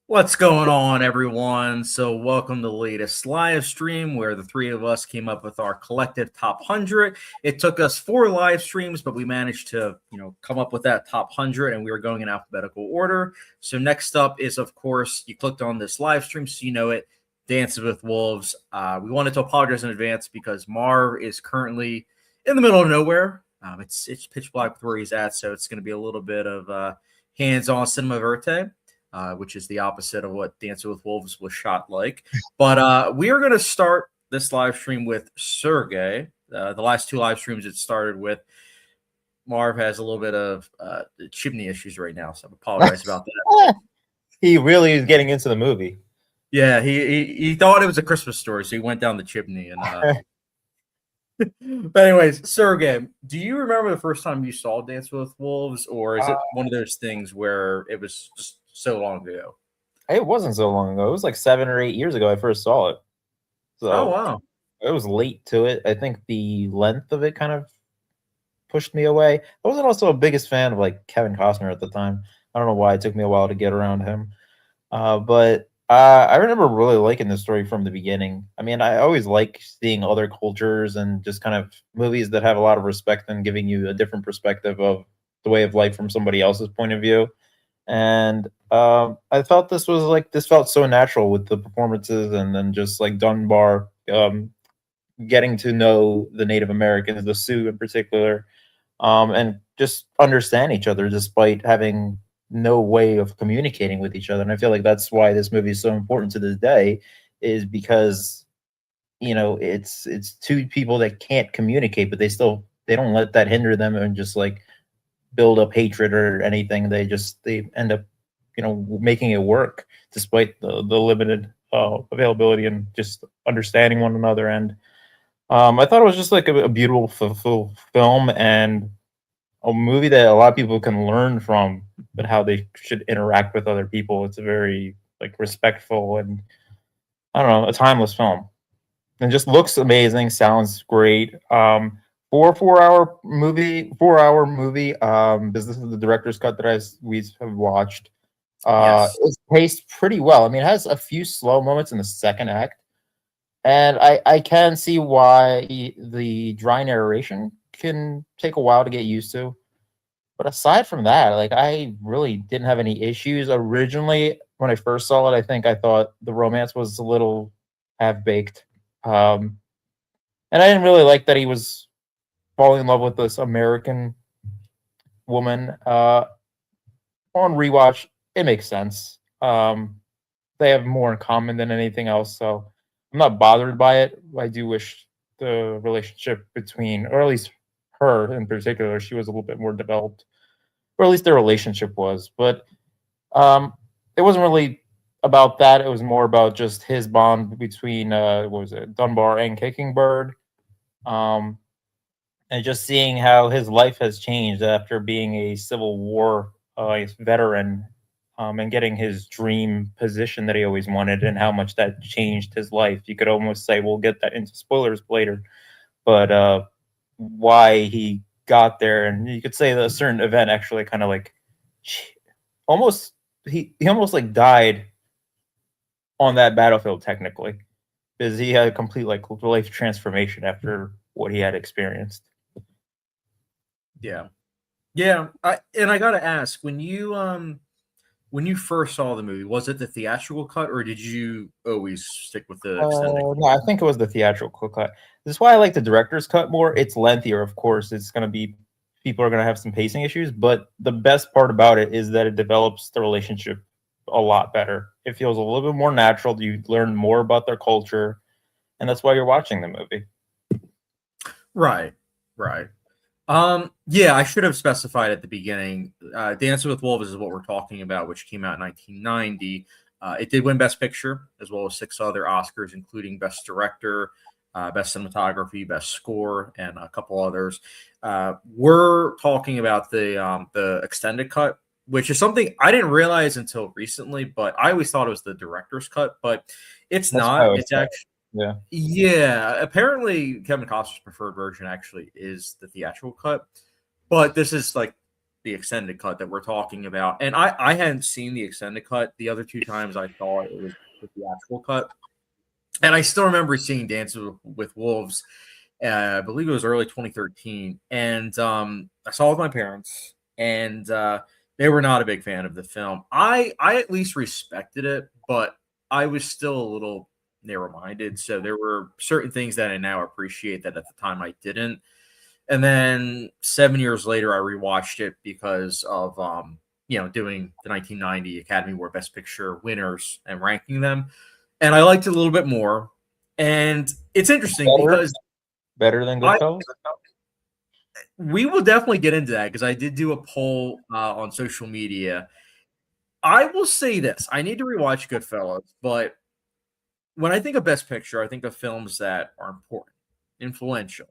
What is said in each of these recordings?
What's going on, everyone? So, welcome to the latest live stream where the three of us came up with our collective top 100. It took us 4 live streams, but we managed to, come up with that top 100, and we were going in alphabetical order. So, next up is, of course, you clicked on this live stream, so you know it, Dances with Wolves. We wanted to apologize in advance because Marv is currently in the middle of nowhere. It's pitch black where he's at, so it's going to be a little bit of hands-on cinema verte. Which is the opposite of what Dancing with Wolves was shot like. But we are going to start this live stream with Sergey. The last 2 live streams it started with. Marv has a little bit of chimney issues right now, so I apologize about that. He really is getting into the movie. Yeah, he thought it was a Christmas story, so he went down the chimney. But anyways, Sergey, do you remember the first time you saw Dance with Wolves, or is it one of those things where it was just so long ago? It wasn't so long ago. It was like 7 or 8 years ago I first saw it. So Oh, wow. it was late to it. I think the length of it kind of pushed me away. I wasn't also a biggest fan of like Kevin Costner at the time. I don't know why it took me a while to get around him. But I remember really liking the story from the beginning. I mean, I always like seeing other cultures and just kind of movies that have a lot of respect and giving you a different perspective of the way of life from somebody else's point of view. And I thought this felt so natural with the performances, and then just like Dunbar getting to know the Native Americans, the Sioux in particular, and just understand each other despite having no way of communicating with each other. And I feel like that's why this movie is so important to this day, is because it's two people that can't communicate, but they don't let that hinder them and just like build up hatred or anything. They end up making it work despite the limited availability and just understanding one another. And I thought it was just like a beautiful film and a movie that a lot of people can learn from, but how they should interact with other people. It's a very like respectful and, I don't know, a timeless film. And just looks amazing, sounds great. For a 4 hour movie, this is the director's cut that we have watched. Yes. It's paced pretty well. I mean, it has a few slow moments in the second act, and I can see why the dry narration can take a while to get used to. But aside from that, like, I really didn't have any issues. Originally, when I first saw it, I thought the romance was a little half-baked. And I didn't really like that he was falling in love with this American woman. On rewatch, it makes sense. They have more in common than anything else, so I'm not bothered by it. I do wish the relationship between, or at least her in particular, she was a little bit more developed, or at least their relationship was. But it wasn't really about that. It was more about just his bond between what was it, Dunbar and Kickingbird, and just seeing how his life has changed after being a Civil War veteran, and getting his dream position that he always wanted, and how much that changed his life. You could almost say, we'll get that into spoilers later, but why he got there, and you could say that a certain event actually kind of like almost he almost like died on that battlefield technically, because he had a complete like life transformation after what he had experienced. Yeah. I gotta ask, when you first saw the movie, was it the theatrical cut, or did you always stick with the extended cut? No, I think it was the theatrical cut. This is why I like the director's cut more. It's lengthier, of course. It's going to be, people are going to have some pacing issues, but the best part about it is that it develops the relationship a lot better. It feels a little bit more natural. You learn more about their culture, and that's why you're watching the movie. Right. Yeah, I should have specified at the beginning. Dancing with Wolves is what we're talking about, which came out in 1990. It did win Best Picture, as well as 6 other Oscars, including Best Director, Best Cinematography, Best Score, and a couple others. We're talking about the extended cut, which is something I didn't realize until recently, but I always thought it was the director's cut, but it's not. It's actually. Yeah. Apparently, Kevin Costner's preferred version actually is the theatrical cut, but this is like the extended cut that we're talking about. And I hadn't seen the extended cut. The other two times I saw it was the actual cut. And I still remember seeing Dances with Wolves. I believe it was early 2013. And I saw it with my parents. And they were not a big fan of the film. I at least respected it, but I was still a little narrow-minded. So there were certain things that I now appreciate that at the time I didn't. And then 7 years later, I rewatched it because of doing the 1990 Academy Award Best Picture winners and ranking them, and I liked it a little bit more. And it's interesting because better than Goodfellas. We will definitely get into that because I did do a poll on social media. I will say this: I need to rewatch Goodfellas, but when I think of Best Picture, I think of films that are important, influential.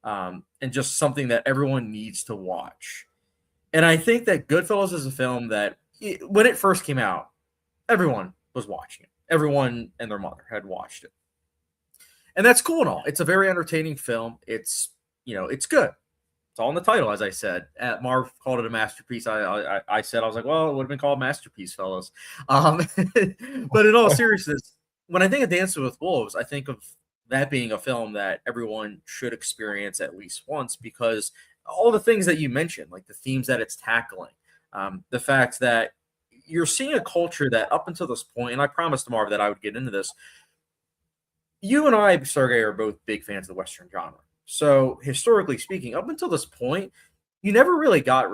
And just something that everyone needs to watch. And I think that Goodfellas is a film that, when it first came out, everyone was watching it. Everyone and their mother had watched it. And that's cool and all. It's a very entertaining film. It's good. It's all in the title, as I said. Marv called it a masterpiece. I said, I was like, well, it would have been called Masterpiece, fellas. But in all seriousness, when I think of Dances with Wolves, I think of that being a film that everyone should experience at least once, because all the things that you mentioned, like the themes that it's tackling, the fact that you're seeing a culture that up until this point, and I promised Marv that I would get into this, you and I, Sergey, are both big fans of the Western genre. So historically speaking, up until this point, you never really got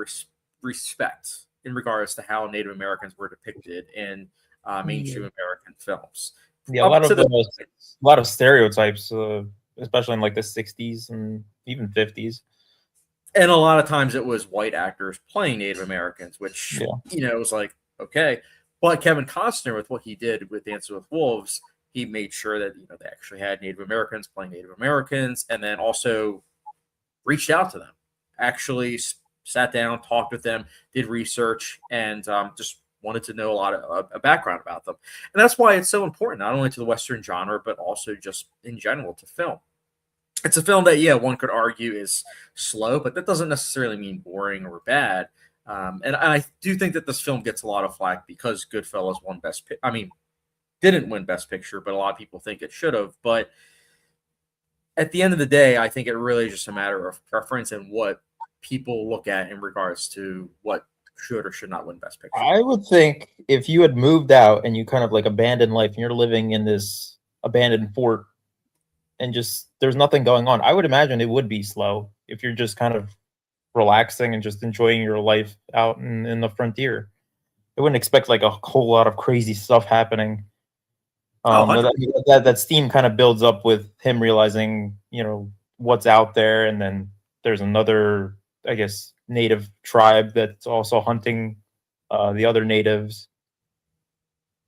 respect in regards to how Native Americans were depicted in mainstream American films. Yeah, a lot of stereotypes, especially in like the 60s and even 50s. And a lot of times it was white actors playing Native Americans, which, it was like, okay. But Kevin Costner, with what he did with Dances with Wolves, he made sure that, they actually had Native Americans playing Native Americans, and then also reached out to them, actually sat down, talked with them, did research, and just wanted to know a lot of a background about them. And that's why it's so important, not only to the Western genre, but also just in general to film. It's a film that, one could argue is slow, but that doesn't necessarily mean boring or bad. And I do think that this film gets a lot of flack because Goodfellas won didn't win Best Picture, but a lot of people think it should have. But at the end of the day, I think it really is just a matter of preference and what people look at in regards to what should or should not win Best Picture. I would think if you had moved out and you kind of like abandoned life and you're living in this abandoned fort and just there's nothing going on, I would imagine it would be slow if you're just kind of relaxing and just enjoying your life out in the frontier. I wouldn't expect like a whole lot of crazy stuff happening. That steam kind of builds up with him realizing, what's out there, and then there's another, I guess, native tribe that's also hunting the other natives.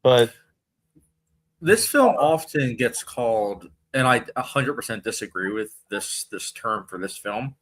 But this film often gets called, and I 100% disagree with this term for this film.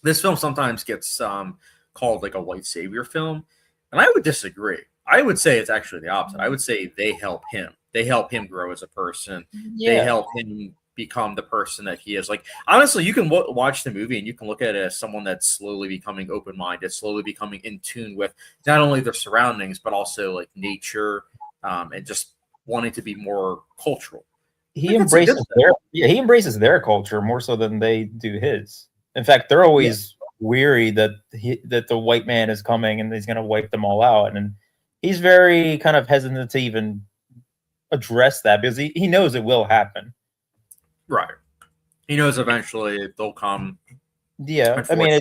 This film sometimes gets called like a white savior film, and I would disagree. I would say it's actually the opposite. I would say they help him. They help him grow as a person. Yeah. They help him become the person that he is. Like, honestly, you can watch the movie and you can look at it as someone that's slowly becoming open-minded, slowly becoming in tune with not only their surroundings, but also like nature, and just wanting to be more cultural. He embraces their culture more so than they do his. In fact, they're always weary that the white man is coming and he's going to wipe them all out. And he's very kind of hesitant to even address that because he knows it will happen. Right. He knows eventually they'll come. Yeah. I mean,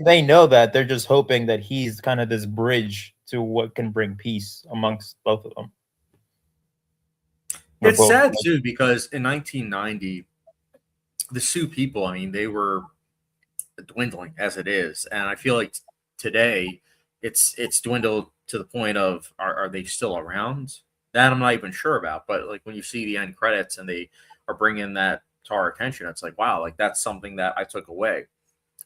they know that. They're just hoping that he's kind of this bridge to what can bring peace amongst both of them. It's sad too, because in 1990, the Sioux people, they were dwindling as it is. And I feel like today it's dwindled to the point of, are they still around? That I'm not even sure about. But like when you see the end credits and they are bringing that to our attention, it's like, wow, like that's something that I took away.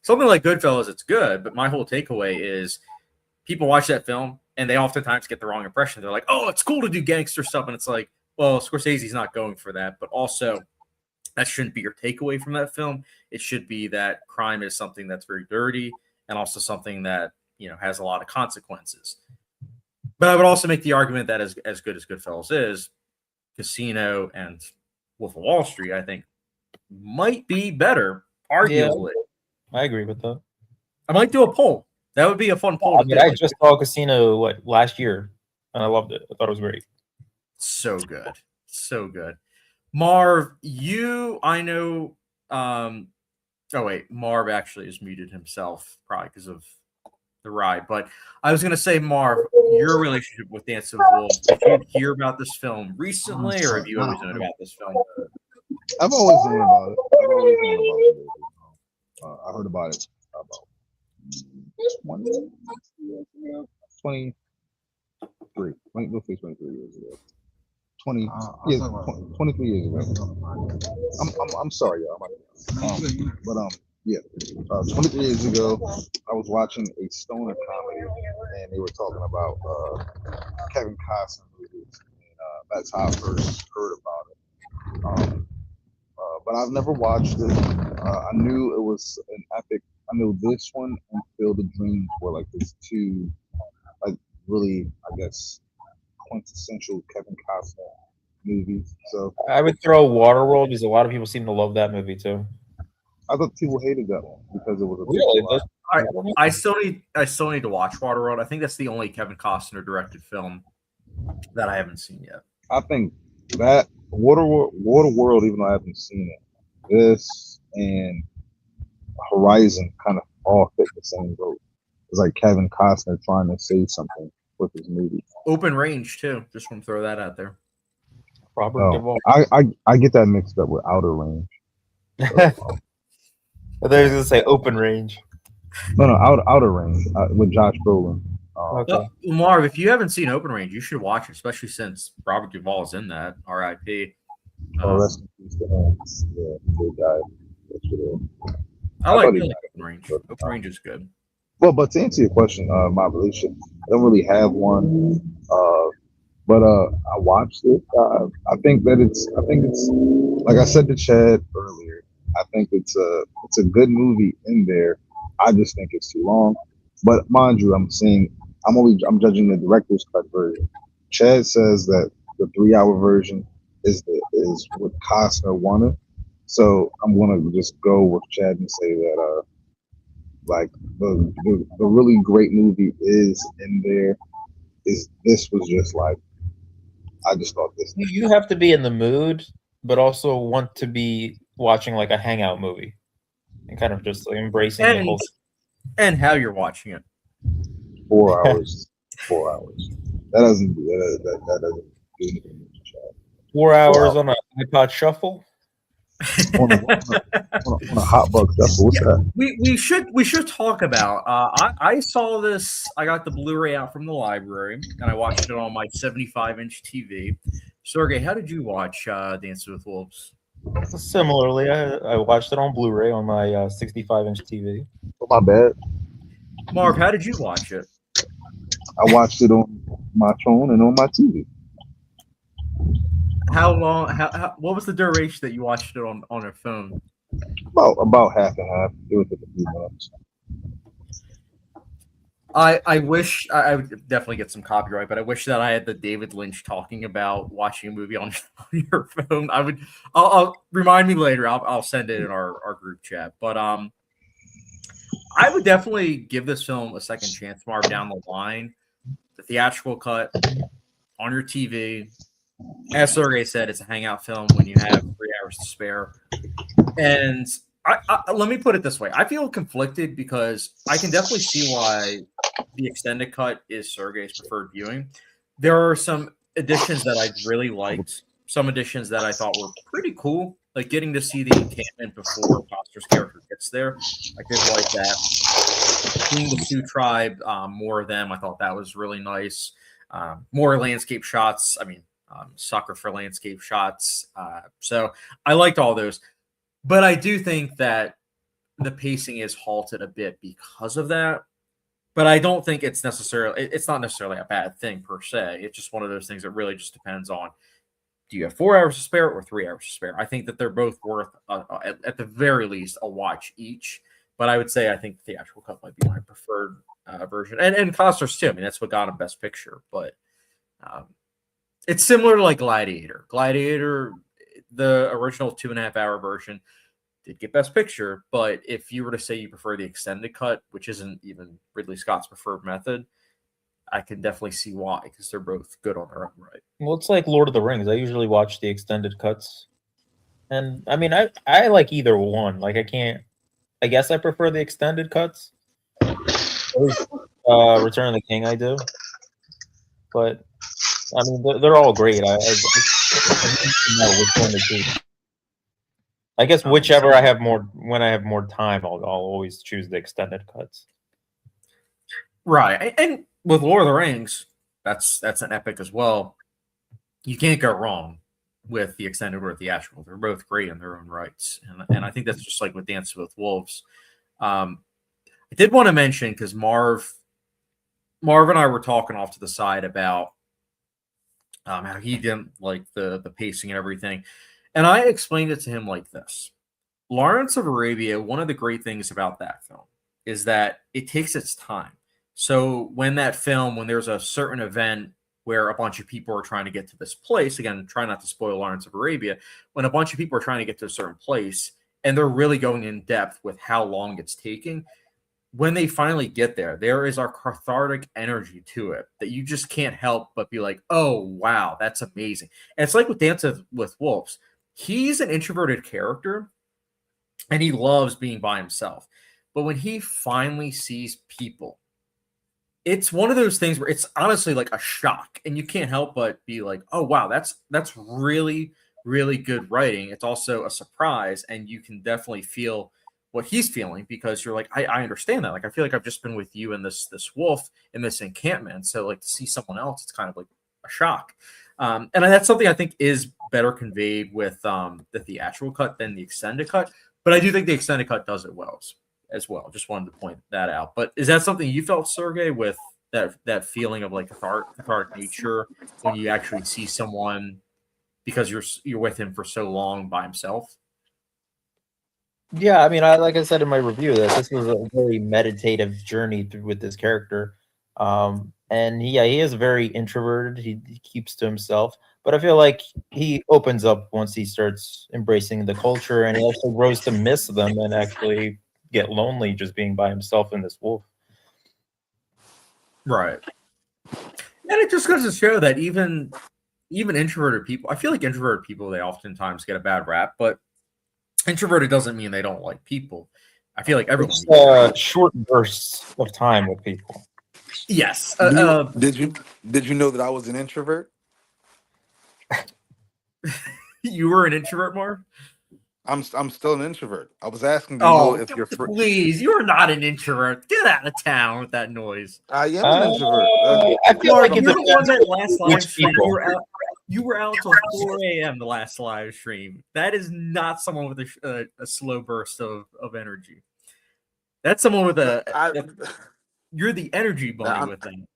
Something like Goodfellas, it's good, but my whole takeaway is people watch that film and they oftentimes get the wrong impression. They're like, oh, it's cool to do gangster stuff. And it's like, well, Scorsese's not going for that. But also, that shouldn't be your takeaway from that film. It should be that crime is something that's very dirty and also something that has a lot of consequences. But I would also make the argument that as good as Goodfellas is, Casino and Wolf of Wall Street, I think, might be better, arguably. Yeah, I agree with that. I might do a poll. That would be a fun poll. I just saw Casino last year, and I loved it. I thought it was great. So good. So good. Marv, I know. Oh, wait. Marv actually has muted himself probably because of the ride. But I was going to say, Marv, your relationship with Dance with Wolves, did you hear about this film recently, or have you always known about this film? I've always known about it. I heard about it about 23 years ago. 23 years ago. I'm sorry, y'all. 23 years ago, I was watching a stoner comedy, and they were talking about Kevin Costner movies, and that's how I first heard about it. But I've never watched it. I knew it was an epic. I knew this one and Field of Dreams were like these two, like really, I guess, quintessential Kevin Costner movies. So I would throw Waterworld because a lot of people seem to love that movie too. I thought people hated that one because it was Really? I still need to watch Waterworld. I think that's the only Kevin Costner directed film that I haven't seen yet. I think that Waterworld, even though I haven't seen it, this and Horizon kind of all fit the same boat. It's like Kevin Costner trying to say something with his movie. Open Range too. Just want to throw that out there. Robert Duvall. I get that mixed up with Outer Range. I thought I was gonna say Open Range. No, Outer Range with Josh Brolin. Okay. Marv, if you haven't seen Open Range, you should watch it, especially since Robert Duvall is in that. R.I.P. Rest in peace to him. Yeah, they died. I like Open Range. Open Range is good. Well, but to answer your question, my relationship, I don't really have one. But I watched it. I think it's like I said to Chad earlier. I think it's a good movie in there. I just think it's too long. But mind you, I'm judging the director's cut version. Chad says that the 3-hour version is what Costner wanted. So I'm gonna just go with Chad and say that like the really great movie is in there. This was just like, I just thought this. You have to be in the mood, but also want to be watching like a hangout movie and kind of just like embracing the whole. And how you're watching it. 4 hours. 4 hours. That doesn't do anything. 4 hours on an iPod Shuffle. on a hot buck shuffle. What's that? We should talk about. I saw this. I got the Blu-ray out from the library, and I watched it on my 75-inch TV. Sergey, how did you watch Dance with Wolves? Similarly, I watched it on Blu-ray on my 65-inch TV. Oh, my bad. Marv, how did you watch it? I watched it on my phone and on my TV. How long? What was the duration that you watched it on your phone? About half and half. It was a few minutes. I wish I would definitely get some copyright, but I wish that I had the David Lynch talking about watching a movie on your phone. I'll remind me later. I'll send it in our group chat. But I would definitely give this film a second chance, Marv, down the line. The theatrical cut on your TV. As Sergey said, it's a hangout film when you have 3 hours to spare. And let me put it this way. I feel conflicted because I can definitely see why the extended cut is Sergey's preferred viewing. There are some additions that I really liked. Some additions that I thought were pretty cool. Like getting to see the encampment before Foster's character gets there. I did like that. Seeing the Sioux tribe, more of them, I thought that was really nice. More landscape shots. I mean, sucker for landscape shots. So I liked all those. But I do think that the pacing is halted a bit because of that. But I don't think it's not necessarily a bad thing per se. It's just one of those things that really just depends on, do you have 4 hours to spare or 3 hours to spare? I think that they're both worth, at the very least, a watch each. But I would say I think the theatrical cut might be my preferred version, and Costner's too. I mean, that's what got him Best Picture. But it's similar to like Gladiator. Gladiator, the original 2.5 hour version, did get Best Picture. But if you were to say you prefer the extended cut, which isn't even Ridley Scott's preferred method, I can definitely see why, because they're both good on their own right. Well, it's like Lord of the Rings. I usually watch the extended cuts, and I mean, I like either one. Like, I guess I prefer the extended cuts. At least, Return of the King, I do. But I mean, they're all great. I know which one to choose. I guess whichever I have more when I have more time, I'll always choose the extended cuts. Right, and with Lord of the Rings, that's an epic as well. You can't go wrong with the extended or theatrical. They're both great in their own rights, and I think that's just like with Dance with Wolves. I did want to mention, because Marv and I were talking off to the side about how he didn't like the pacing and everything, and I explained it to him like this: Lawrence of Arabia. One of the great things about that film is that it takes its time. So when there's a certain event where a bunch of people are trying to get to this place, again, try not to spoil Lawrence of Arabia, when a bunch of people are trying to get to a certain place and they're really going in depth with how long it's taking, when they finally get there, there is a cathartic energy to it that you just can't help but be like, oh, wow, that's amazing. And it's like with Dance with Wolves. He's an introverted character and he loves being by himself. But when he finally sees people, it's one of those things where it's honestly like a shock, and you can't help but be like, oh, wow, that's really, really good writing. It's also a surprise, and you can definitely feel what he's feeling, because you're like, I understand that. Like, I feel like I've just been with you and this wolf in this encampment. So like to see someone else, it's kind of like a shock. And that's something I think is better conveyed with the theatrical cut than the extended cut. But I do think the extended cut does it well as well. Just wanted to point that out. But is that something you felt, Sergey, with that feeling of like cathartic nature when you actually see someone because you're with him for so long by himself? Yeah, I mean, like I said in my review, that this was a very meditative journey through with this character. And he is very introverted. He keeps to himself, but I feel like he opens up once he starts embracing the culture, and he also grows to miss them and actually get lonely just being by himself in this wolf. Right. And it just goes to show that even introverted people, I feel like introverted people, they oftentimes get a bad rap, but introverted doesn't mean they don't like people. I feel like everyone. It's short bursts of time with people. Yes. Did you know that I was an introvert? You were an introvert, Marv? I'm still an introvert. I was asking, if you're please, you are not an introvert. Get out of town with that noise. I am an introvert. I feel like you were the one that last live which stream. people? You were out until 4 a.m. the last live stream. That is not someone with a slow burst of energy. That's someone with you're the energy bunny with them.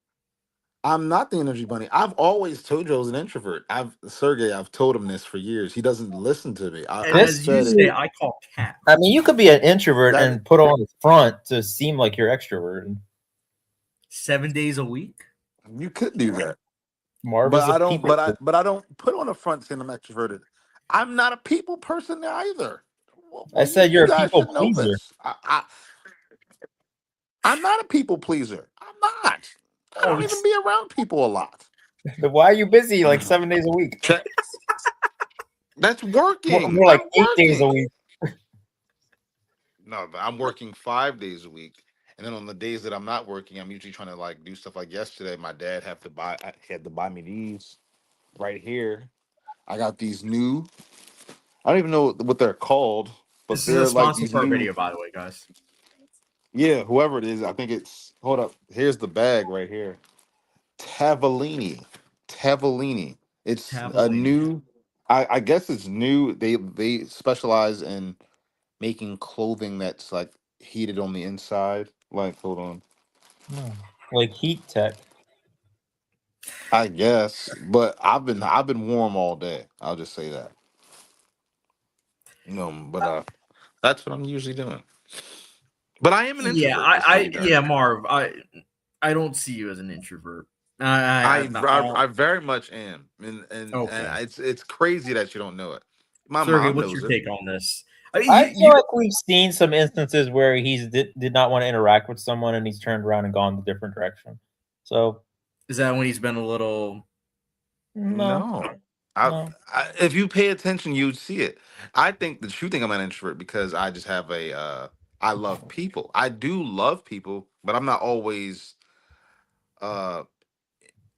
I'm not the energy bunny. I've always told you I was an introvert. Sergey, I've told him this for years. He doesn't listen to me. As you say, I call cat. I mean, you could be an introvert and put on the front to seem like you're extroverted. 7 days a week. You could do that. Marv, but I don't. But I don't put on the front saying I'm extroverted. I'm not a people person either. I said you're a people pleaser. I'm not a people pleaser. I'm not. I don't even be around people a lot. Why are you busy like 7 days a week? That's working. More like 8 days a week. No, but I'm working 5 days a week. And then on the days that I'm not working, I'm usually trying to like do stuff. Like yesterday, my dad had to buy me these right here. I got these new. I don't even know what they're called, but this they're is a sponsor like for our video, by the way, guys. Yeah, whoever it is, I think it's. Hold up, here's the bag right here. Tavellini. It's a new. I guess it's new. They specialize in making clothing that's like heated on the inside. Like, hold on. Like heat tech. I guess, but I've been warm all day. I'll just say that. But that's what I'm usually doing. But I am an introvert. Yeah, Marv. I don't see you as an introvert. I I very much am, and okay. it's crazy that you don't know it. My Sergey, mom what's knows your it. take on this? I mean, I feel like we've seen some instances where he's did not want to interact with someone and he's turned around and gone the different direction. So is that when he's been a little? no. If you pay attention, you'd see it. I think that you think I'm an introvert because I just have a I love people. I do love people, but I'm not always uh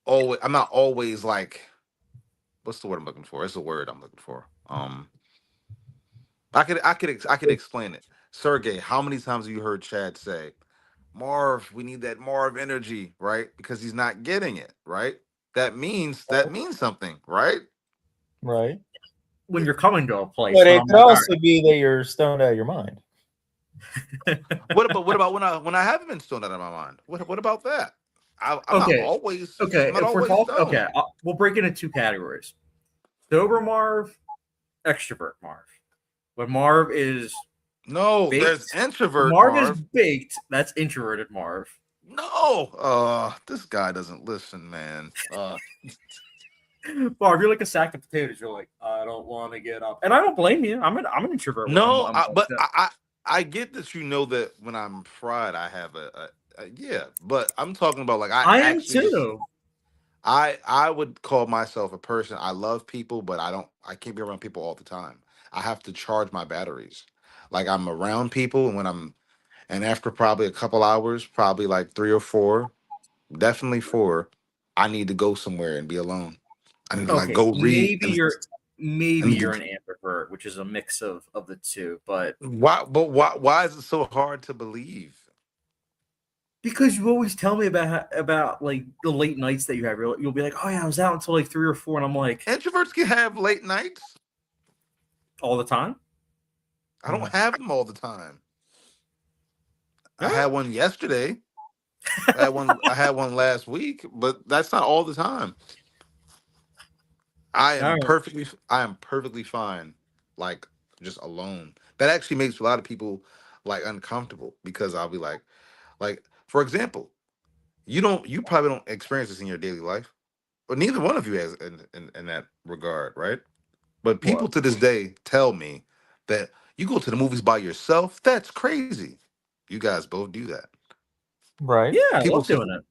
I'm not always like, what's the word I'm looking for? It's the word I'm looking for. I could explain it. Sergey, how many times have you heard Chad say, Marv, we need that Marv energy, right? Because he's not getting it, right? That means something, right? Right. When you're coming to a place, But but it I'm could like, all also be that you're stoned out of your mind. right. What about when I haven't been stoned out of my mind? What about that? I'm not Okay. always Okay. I'm not If we're always talking, stoned. okay, we'll break it into two categories: sober Marv, extrovert Marv. When Marv is No, baked, there's when introvert Marv is Marv. baked, that's introverted Marv. No, this guy doesn't listen, man. Marv, you're like a sack of potatoes. You're like, I don't want to get up, and I don't blame you. I'm an introvert when No, I'm like but that. I get that you know that when I'm fried, I have a yeah. But I'm talking about like I I am actually just too. I would call myself a person. I love people, but I can't be around people all the time. I have to charge my batteries. Like I'm around people, and and after probably a couple hours, probably like 3 or 4, definitely 4, I need to go somewhere and be alone. I need to like Okay, go read maybe and you're an ambivert, which is a mix of the two, but why is it so hard to believe? because you always tell me about like the late nights that you have. You'll be like, oh yeah, I was out until like 3 or 4, and I'm like, Introverts can have late nights. all the time. I don't have them all the time. I Huh? had one yesterday. I had one last week, but that's not all the time. All right. I am perfectly fine, like just alone. That actually makes a lot of people like uncomfortable because I'll be like for example, you probably don't experience this in your daily life, but neither one of you has in that regard, right? But people What? to this day tell me that you go to the movies by yourself. That's crazy. You guys both do that. Right. Yeah, I People love say doing it.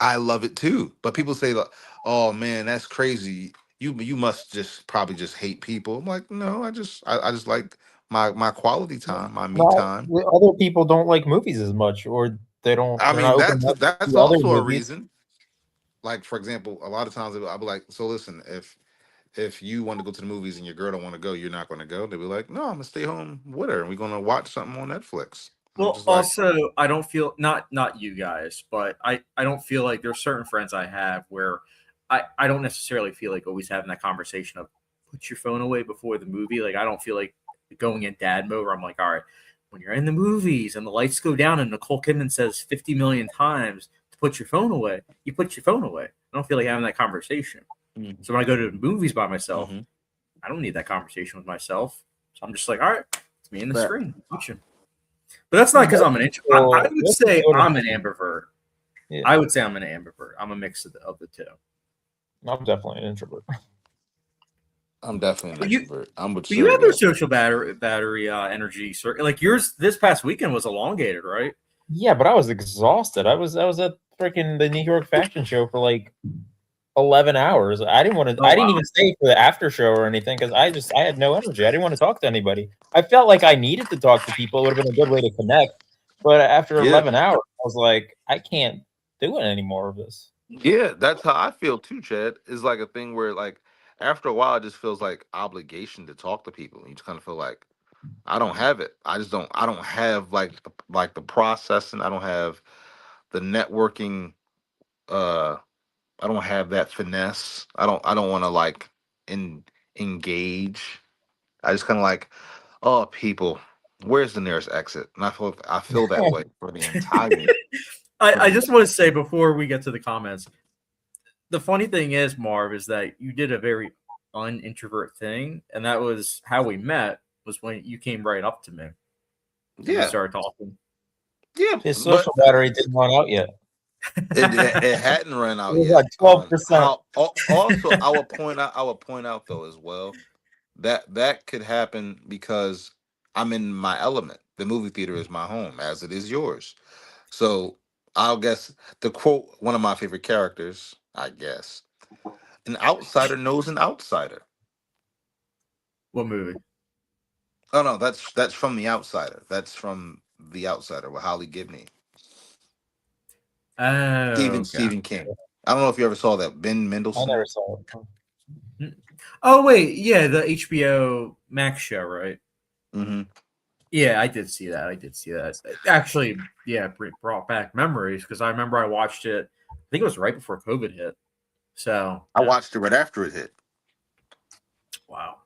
I love it too, but people say like, "Oh man, that's crazy. You must just probably just hate people." I'm like, no, I just like my quality time, my me Not time. other people don't like movies as much, or I they're mean, not open up that's to other also a movies. reason. Like for example, a lot of times I'll be like, so listen, if you want to go to the movies and your girl don't want to go, you're not going to go. They'll be like, no, I'm gonna stay home with her and we're gonna watch something on Netflix. I'm Well, just like, also, I don't feel not you guys, but I don't feel like there's certain friends I have where I don't necessarily feel like always having that conversation of put your phone away before the movie. Like I don't feel like going in dad mode where I'm like, all right, when you're in the movies and the lights go down and Nicole Kidman says 50 million times to put your phone away, you put your phone away. I don't feel like having that conversation. So when I go to the movies by myself, mhm. I don't need that conversation with myself. So I'm just like, all right, it's me and the That screen watching. But that's not because I'm an introvert. I would Most say people I'm an ambivert. Yeah, I would say I'm an ambivert. I'm a mix of the two. I'm definitely an introvert. I'm definitely But an you extrovert. I'm with but you have your Sergey. social battery energy. Like yours this past weekend was elongated, right? Yeah, but I was exhausted. I was at freaking the New York Fashion Show for like 11 hours. I didn't want to. Oh I didn't wow. even stay for the after show or anything because I had no energy. I didn't want to talk to anybody. I felt like I needed to talk to people. It would have been a good way to connect. But after Yeah. 11 hours, I was like, I can't do it anymore of this. Yeah, that's how I feel too, Chad. It's like a thing where like after a while it just feels like obligation to talk to people. You just kind of feel like I don't have it. I don't have like the processing. I don't have the networking I don't have that finesse. I don't want to like engage. I just kind of like, oh, people, where's the nearest exit? And I feel that way for the entire for I the just want to say before we get to the comments, the funny thing is, Marv, is that you did a very unintrovert thing, and that was how we met. Was when you came right up to me and we yeah started talking. yeah. His But social battery didn't run out yet. It hadn't run It out was yet. like 12%. Also I would point out though as well that could happen because I'm in my element. The movie theater is my home, as it is yours. So I'll guess to quote one of my favorite characters, I guess, an outsider knows an outsider. What movie? Oh no, that's from The Outsider. That's from The Outsider with Holly Gibney. Oh, okay. Stephen King. I don't know if you ever saw that. Ben I Mendelsohn. never saw it. Oh wait, yeah, the HBO Max show, right? Hmm. Yeah, I did see that. I did see that. Actually, yeah, it brought back memories because I remember I watched it. I think it was right before COVID hit. So, I watched it right after it hit. wow.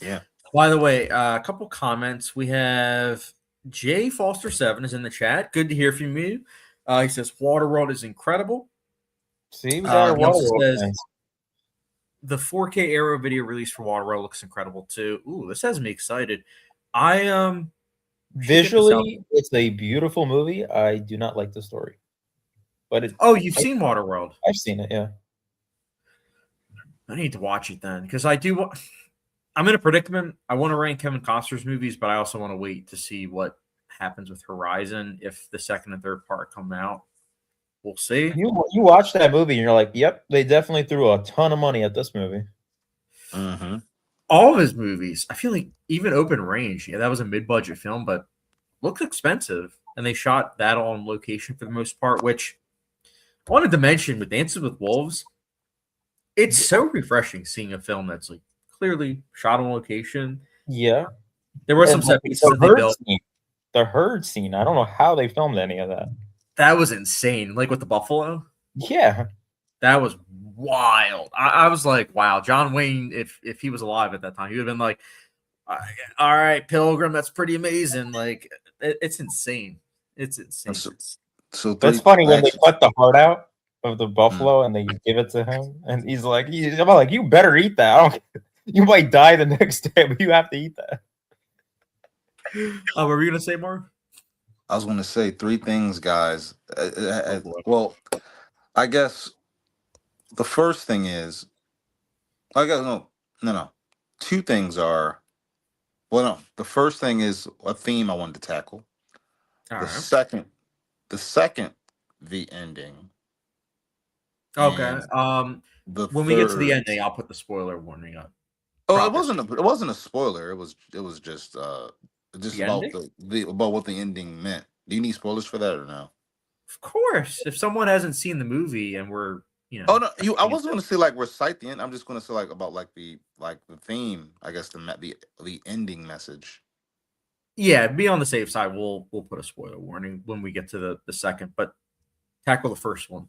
Yeah. By the way, a couple comments. We have Jay Foster 7 is in the chat. Good to hear from you. He says Waterworld is incredible. See, we got our He also Waterworld says fans. the 4K Arrow video release for Waterworld looks incredible too. Ooh, this has me excited. I should get this out. Visually, it's a beautiful movie. I do not like the story, but Oh, you've seen Waterworld? I've seen it. Yeah. I need to watch it then because I do. I'm in a predicament. I want to rank Kevin Costner's movies, but I also want to wait to see what happens with Horizon if the second and third part come out. We'll see. You watch that movie and you're like, yep, they definitely threw a ton of money at this movie. Mm-hmm. All of his movies, I feel like even Open Range, yeah, that was a mid-budget film, but looked expensive. And they shot that on location for the most part, which I wanted to mention with Dances with Wolves. It's so refreshing seeing a film that's like clearly shot on location. Yeah. There were some And set pieces that they built. The herd scene. I don't know how they filmed any of that. That was insane. Like with the buffalo. Yeah. That was wild. I was like, wow, John Wayne, if he was alive at that time, he would have been like, all right, Pilgrim, that's pretty amazing. Like, it's insane. It's insane. So that's funny when they cut the heart out of the buffalo and they give it to him, and he's like, you better eat that. I don't. You might die the next day, but you have to eat that. What were you gonna say, Marv? I was going to say three things, guys. Well, I guess the first thing is, I guess no. Two things are, well, no. The first thing is a theme I wanted to tackle. All right. Second, the ending. Okay. When we get to the third- ending, I'll put the spoiler warning up. Oh, it wasn't a spoiler. It was just about about what the ending meant. Do you need spoilers for that or no? Of course. If someone hasn't seen the movie and we're Oh no, I wasn't going to say like recite the end. I'm just going to say like about like the theme. I guess the ending message. Yeah, be on the safe side. We'll put a spoiler warning when we get to the second, but tackle the first one.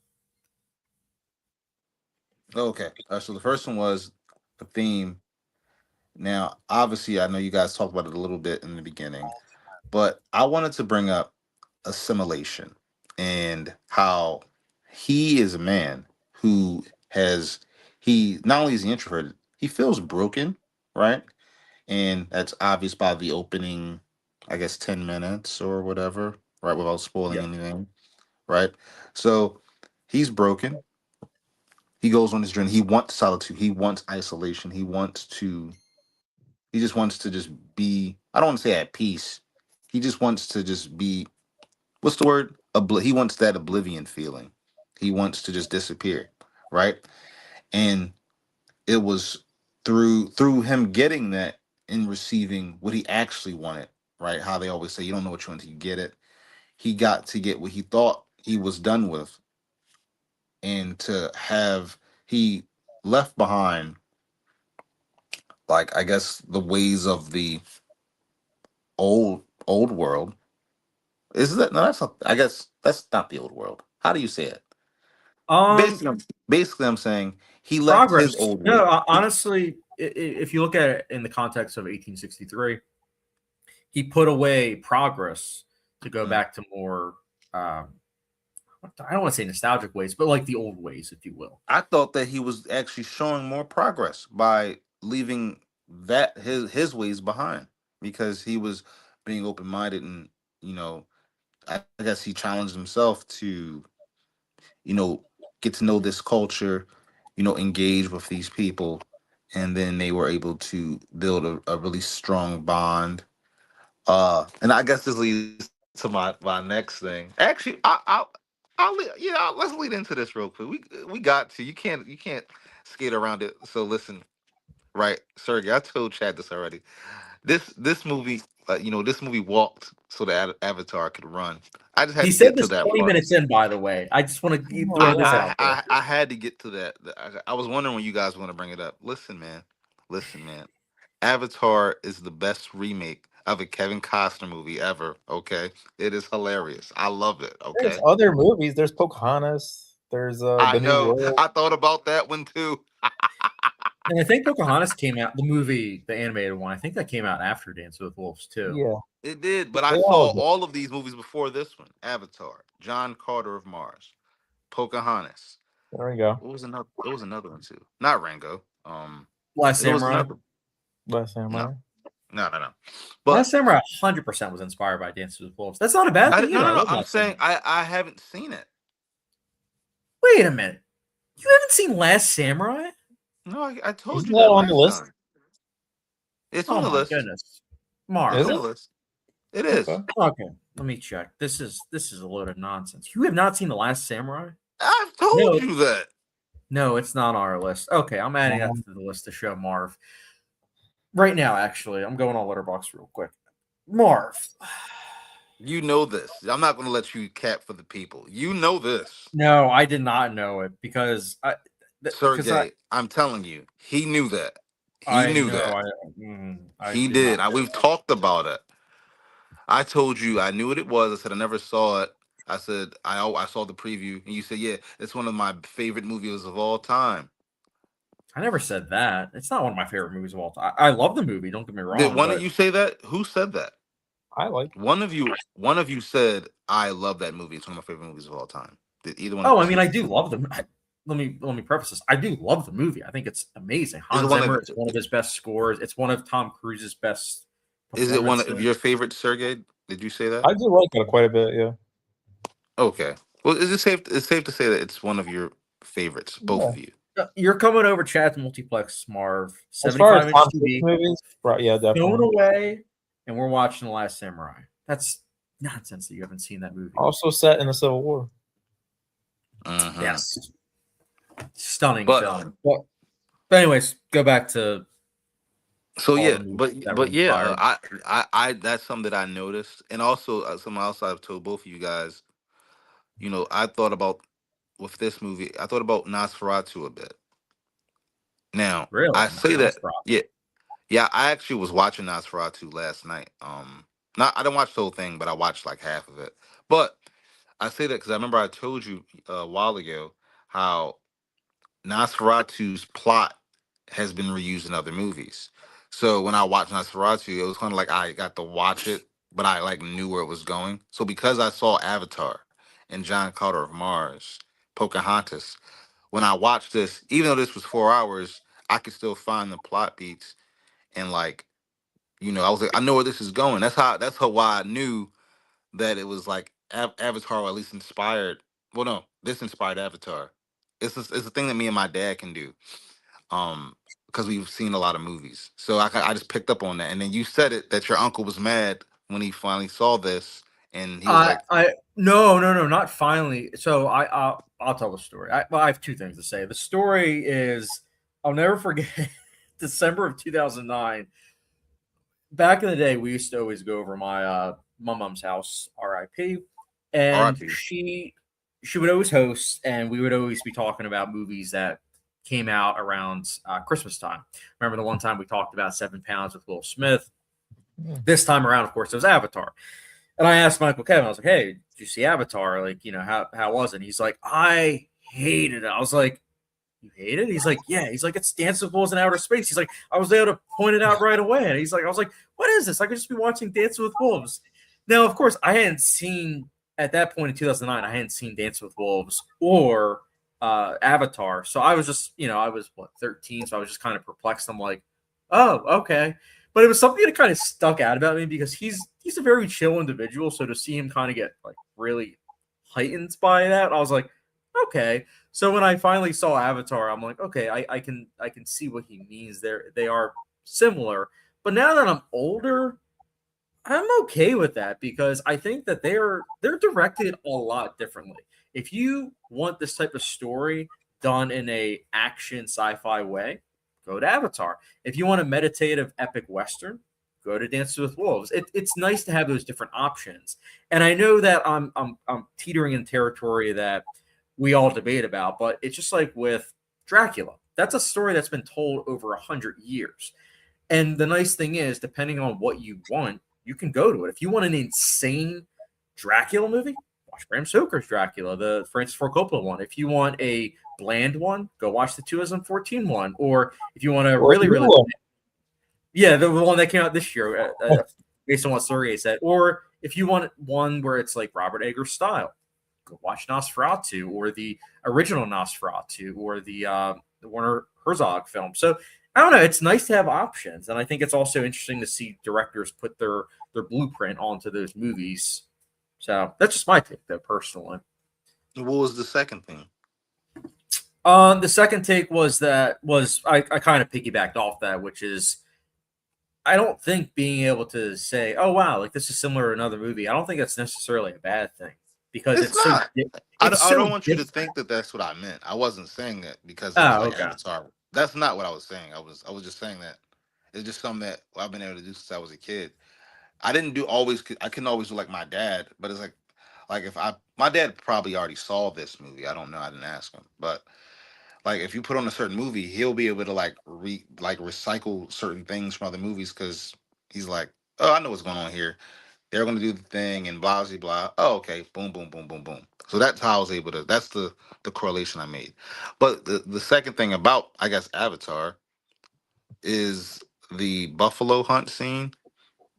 Okay. So the first one was the theme. Now, obviously, I know you guys talked about it a little bit in the beginning, but I wanted to bring up assimilation and how he is a man who he not only is he introverted, he feels broken, right? And that's obvious by the opening, I guess, 10 minutes or whatever, right? Without spoiling anything, right? So he's broken. He goes on his journey. He wants solitude. He wants isolation. He just wants to just be, I don't want to say at peace. He just wants to just be, what's the word? He wants that oblivion feeling. He wants to just disappear, right? And it was through him getting that and receiving what he actually wanted, right? How they always say you don't know what you want until you get it. He got to get what he thought he was done with, and he left behind, like, I guess, the ways of the old world. Is that no? That's not. I guess that's not the old world. How do you say it? Basically, I'm saying he left Progress. his old way. No, honestly, if you look at it in the context of 1863, he put away progress to go back to more. I don't want to say nostalgic ways, but like the old ways, if you will. I thought that he was actually showing more progress by leaving that his ways behind, because he was being open minded, and I guess he challenged himself to get to know this culture, engage with these people, and then they were able to build a really strong bond. And I guess this leads to my next thing. Actually, let's lead into this real quick. We got to. You can't skate around it. So listen, right, Sergey, I told Chad this already. This movie, this movie walked so the Avatar could run. I just had He to said get to this that 20 part. minutes in, by the way. I just want to throw this I, out there. I had to get to that. I was wondering when you guys were going to bring it up. Listen, man. Listen, man. Avatar is the best remake of a Kevin Costner movie ever. Okay, it is hilarious. I love it. There's Okay, other movies. There's Pocahontas. There's I the New know. World. I thought about that one too. And I think Pocahontas came out, the movie, the animated one, I think that came out after Dance with Wolves, too. Yeah, It did, but they I all saw do. all of these movies before this one. Avatar, John Carter of Mars, Pocahontas. There we go. What was another? There was another one too. Not Rango. Last There was Samurai. another. Last Samurai. No. Last But Samurai 100% was inspired by Dance with Wolves. That's not a bad thing either. I no. love I'm Last saying Samurai. I haven't seen it. Wait a minute. You haven't seen Last Samurai? No, I told Isn't you that that on the last list? time. It's Oh on the my list. goodness. Marv. It's Is on it? the list. It is. Okay. Okay, let me check. This is a load of nonsense. You have not seen The Last Samurai? I've told No. you that. No, it's not on our list. Okay, I'm adding that to the list to show Marv. Right now, actually, I'm going on Letterboxd real quick. Marv. You know this. I'm not going to let you cap for the people. You know this. No, I did not know it because Sergey, I'm telling you, he knew that. He I knew know that. I He did did. not know We've talked about it. I told you I knew what it was. I said I never saw it. I said I saw the preview, and you said, yeah, it's one of my favorite movies of all time. I never said that. It's not one of my favorite movies of all time. I love the movie. Don't get me wrong. Did one but of you say that? Who said that? I like. One of you said I love that movie. It's one of my favorite movies of all time. Did either one? Oh, of I you mean, say I that? do love them. Let me preface this. I do love the movie. I think it's amazing. Is it Hans one of- Zimmer is one of his best scores. It's one of Tom Cruise's best. Is it one of performances. your favorites, Sergey? Did you say that? I do like it quite a bit. Yeah. Okay. Well, is it safe? It's safe to say that it's one of your favorites, both Yeah. of you. You're coming over Chad's multiplex, Marv. As far as 75-inch Tom TV, Cruise movies, right? Yeah, going definitely. away, and we're watching The Last Samurai. That's nonsense that you haven't seen that movie. Also set in the Civil War. Mhm. Yes. Stunning But, film. But anyways, go back to So all yeah, the movies that were but yeah, inspired. I that's something that I noticed, and also something else I've told both of you guys. I thought about with this movie. I thought about Nosferatu a bit. Now Really? I say that, Nosferatu. yeah. I actually was watching Nosferatu last night. Not I didn't watch the whole thing, but I watched like half of it. But I say that because I remember I told you a while ago how Nosferatu's plot has been reused in other movies. So when I watched Nosferatu, it was kind of like I got to watch it, but I like knew where it was going. So because I saw Avatar and John Carter of Mars, Pocahontas, when I watched this, even though this was 4 hours, I could still find the plot beats and like, I was like, I know where this is going. That's how why I knew that it was like Avatar, or at least inspired. Well, no, this inspired Avatar. It's a thing that me and my dad can do, because we've seen a lot of movies. So I just picked up on that, and then you said it that your uncle was mad when he finally saw this, and he was like, No, not finally. So I'll tell the story. I have two things to say. The story is I'll never forget December of 2009. Back in the day, we used to always go over my mom's house, RIP, and R.I.P.. she would always host, and we would always be talking about movies that came out around Christmas time. Remember the one time we talked about 7 Pounds with Will Smith? This time around, of course, it was Avatar. And I asked my Uncle Kevin, I was like, hey, did you see Avatar? Like, how was it? And he's like, I hated it. I was like, you hate it? He's like, yeah. He's like, it's Dance with Wolves in outer space. He's like, I was able to point it out right away. And I was like, what is this? I could just be watching Dance with Wolves. Now, of course, I hadn't seen, at that point in 2009, I hadn't seen Dance with Wolves or Avatar. So I was just, I was 13. So I was just kind of perplexed. I'm like, oh, okay. But it was something that kind of stuck out about me because he's a very chill individual. So to see him kind of get like really heightened by that, I was like, okay. So when I finally saw Avatar, I'm like, okay, I can see what he means. They are similar, but now that I'm older, I'm okay with that because I think that they're directed a lot differently. If you want this type of story done in a action sci-fi way, go to Avatar. If you want a meditative epic western, go to Dances with Wolves. It's nice to have those different options. And I know that I'm teetering in territory that we all debate about, but it's just like with Dracula. That's a story that's been told over 100 years. And the nice thing is, depending on what you want, you can go to it. If you want an insane Dracula movie, watch Bram Stoker's Dracula, the Francis Ford Coppola one. If you want a bland one, go watch the 2014 one. Or if you want to really, yeah, the one that came out this year, based on what Sergey said. Or if you want one where it's like Robert Eggers style, go watch Nosferatu or the original Nosferatu or the Werner Herzog film. So I don't know. It's nice to have options, and I think it's also interesting to see directors put their blueprint onto those movies. So that's just my take, though, personally. What was the second thing? The second take was I kind of piggybacked off that, which is I don't think being able to say, "Oh wow, like this is similar to another movie," I don't think that's necessarily a bad thing because it's not. I so don't want you to different. think that that's what I meant. I wasn't saying that because it was like Okay. Avatar. That's not what I was saying. I was just saying that it's just something that I've been able to do since I was a kid. I didn't do always. I couldn't always do like my dad, but it's like if my dad probably already saw this movie. I don't know. I didn't ask him, but like if you put on a certain movie, he'll be able to like recycle certain things from other movies because he's like, oh, I know what's going on here. They're going to do the thing and blah, blah, blah. Oh, okay. Boom, boom, boom, boom, boom. So that's how I was able to, that's the correlation I made. But the second thing about, I guess, Avatar is the buffalo hunt scene,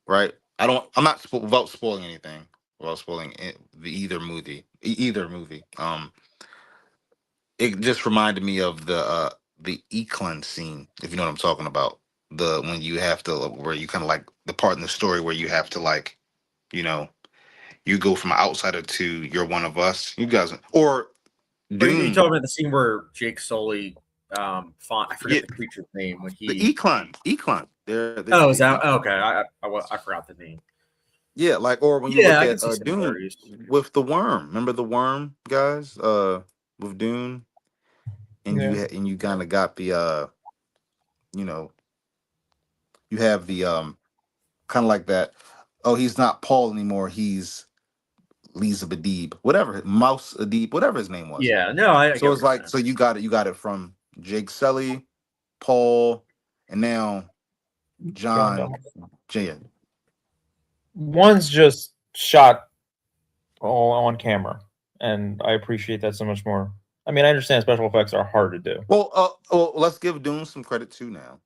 right? I'm not without spoiling anything, without spoiling either movie. It just reminded me of the Eklund scene, if you know what I'm talking about. When you have to, where you kind of like the part in the story where you have to like, you know, you go from outsider to you're one of us. You guys, or Are you Dune. talking about the scene where Jake Sully, I forget Yeah, the creature's name when the he. Eklund. Oh, is that okay? I forgot the name. Yeah, like or when you Yeah, look I can at see Dune similarities. with the worm. Remember the worm, guys? With Dune, and Yeah. you kind of got the you know, you have the kind of like that. Oh, he's not Paul anymore. He's Lisa Badib, whatever, Mouse Adib, whatever his name was. Yeah, no, I get So what it's you're like, saying. so you got it from Jake Sully, Paul, and now John Jan. One's just shot all on camera, and I appreciate that so much more. I mean, I understand special effects are hard to do. Well, let's give Dune some credit too now.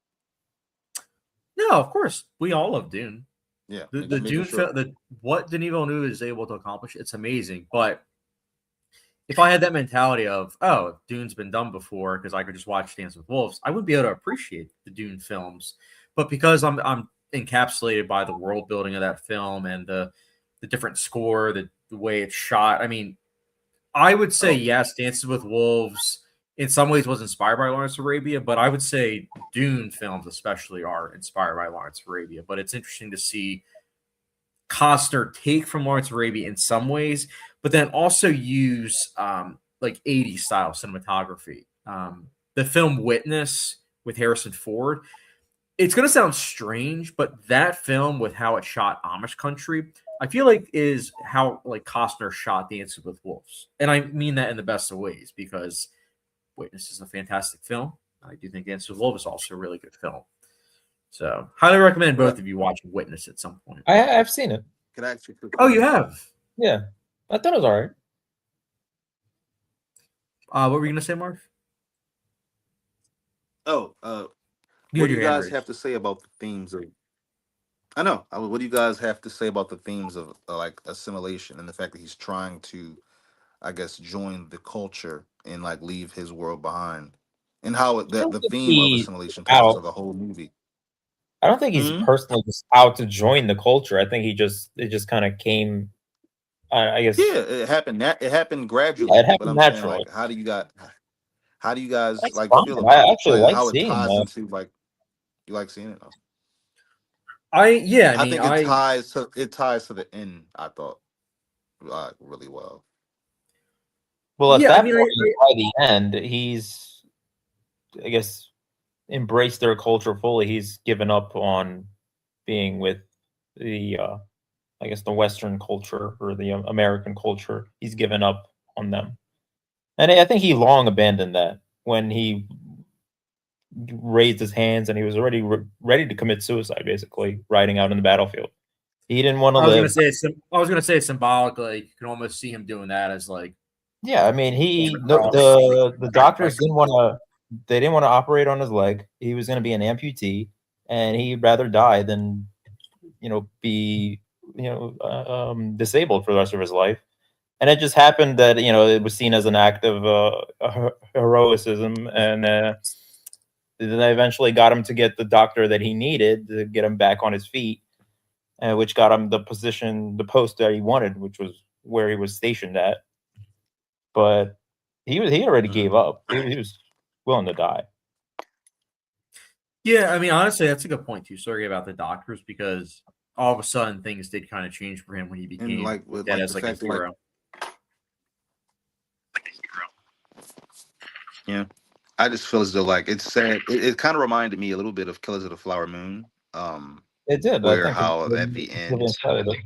No, of course, we all love Dune. Yeah, The making Dune sure. film, what Denis Villeneuve is able to accomplish, it's amazing. But if I had that mentality of, oh, Dune's been done before because I could just watch Dance with Wolves, I wouldn't be able to appreciate the Dune films. But because I'm encapsulated by the world building of that film and the different score, the way it's shot, I mean, I would say yes, Dances with Wolves in some ways was inspired by Lawrence of Arabia, but I would say Dune films especially are inspired by Lawrence of Arabia. But it's interesting to see Costner take from Lawrence of Arabia in some ways, but then also use like 80s style cinematography. The film Witness with Harrison Ford, it's going to sound strange, but that film with how it shot Amish country, I feel like is how like Costner shot Dances with Wolves. And I mean that in the best of ways because Witness is a fantastic film. I do think Dances with Wolves is also a really good film. So highly recommend both of you watch Witness at some point. I've seen it. Could I actually? Oh, you have? Yeah, I thought it was all right. What were you going to say, Marv? Oh, what do you guys have to say about the themes of? I know. What do you guys have to say about the themes of like assimilation and the fact that he's trying to, I guess, join the culture and like leave his world behind, and how I don't the think theme of he's assimilation touches out. on the whole movie. I don't think he's personally just out to join the culture. I think it just kind of came I guess. Yeah, it happened. It happened gradually. Yeah, it But happened I'm saying, naturally. like, how do you guys That's like fine. feel I about it? actually Like like how it seeing ties that. into like you like seeing it? Though? I I think mean, it ties to the end. I thought really well. Well, at yeah, I that mean, point, by the end, he's, I guess, embraced their culture fully. He's given up on being with the, I guess, the Western culture or the American culture. He's given up on them, and I think he long abandoned that when he raised his hands and he was already ready to commit suicide, basically riding out in the battlefield. He didn't want to I was live. gonna say, I was gonna say symbolically, you can almost see him doing that as like, Yeah, I mean, cross, the doctors didn't want to. They didn't want to operate on his leg. He was going to be an amputee, and he'd rather die than, be, disabled for the rest of his life. And it just happened that it was seen as an act of heroism, and then they eventually got him to get the doctor that he needed to get him back on his feet, which got him the post that he wanted, which was where he was stationed at. But he already gave up. He was willing to die. yeah. I mean, honestly, that's a good point too, Sergey, about the doctors, because all of a sudden things did kind of change for him when he And became like with that like as the like a fact that like hero. yeah, I just feel as though like it's sad. It kind of reminded me a little bit of Killers of the Flower Moon. It did, I Where think. how at the Really end, inspired it.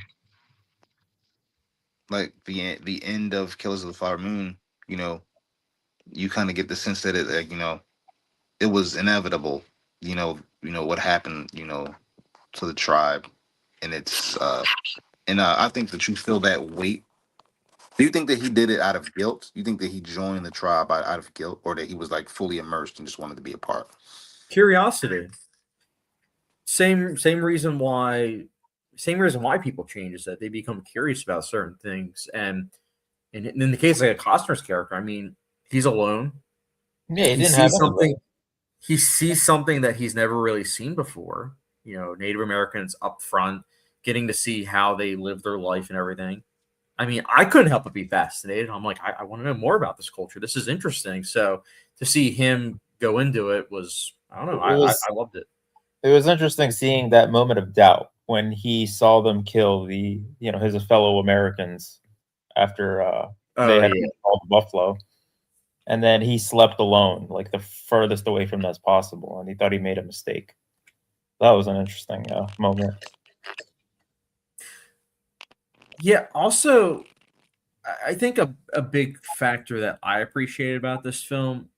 like the end of Killers of the Flower Moon, you know, you kind of get the sense that it like it was inevitable. What happened, to the tribe, and I think that you feel that weight. Do you think that he did it out of guilt? You think that he joined the tribe out of guilt, or that he was like fully immersed and just wanted to be a part? Curiosity. Same reason why. Same reason why people change is that they become curious about certain things, and in the case of like a Costner's character, I mean, he's alone. Yeah, he He didn't have sees anybody. something. He sees something that he's never really seen before. Native Americans up front, getting to see how they live their life and everything. I mean, I couldn't help but be fascinated. I'm like, I want to know more about this culture. This is interesting. So to see him go into it was, I don't know, It was I loved it. it was interesting seeing that moment of doubt when he saw them kill his fellow Americans after they Oh had yeah, called the buffalo, and then he slept alone, like the furthest away from them as possible, and he thought he made a mistake. That was an interesting moment. yeah. Also, I think a big factor that I appreciated about this film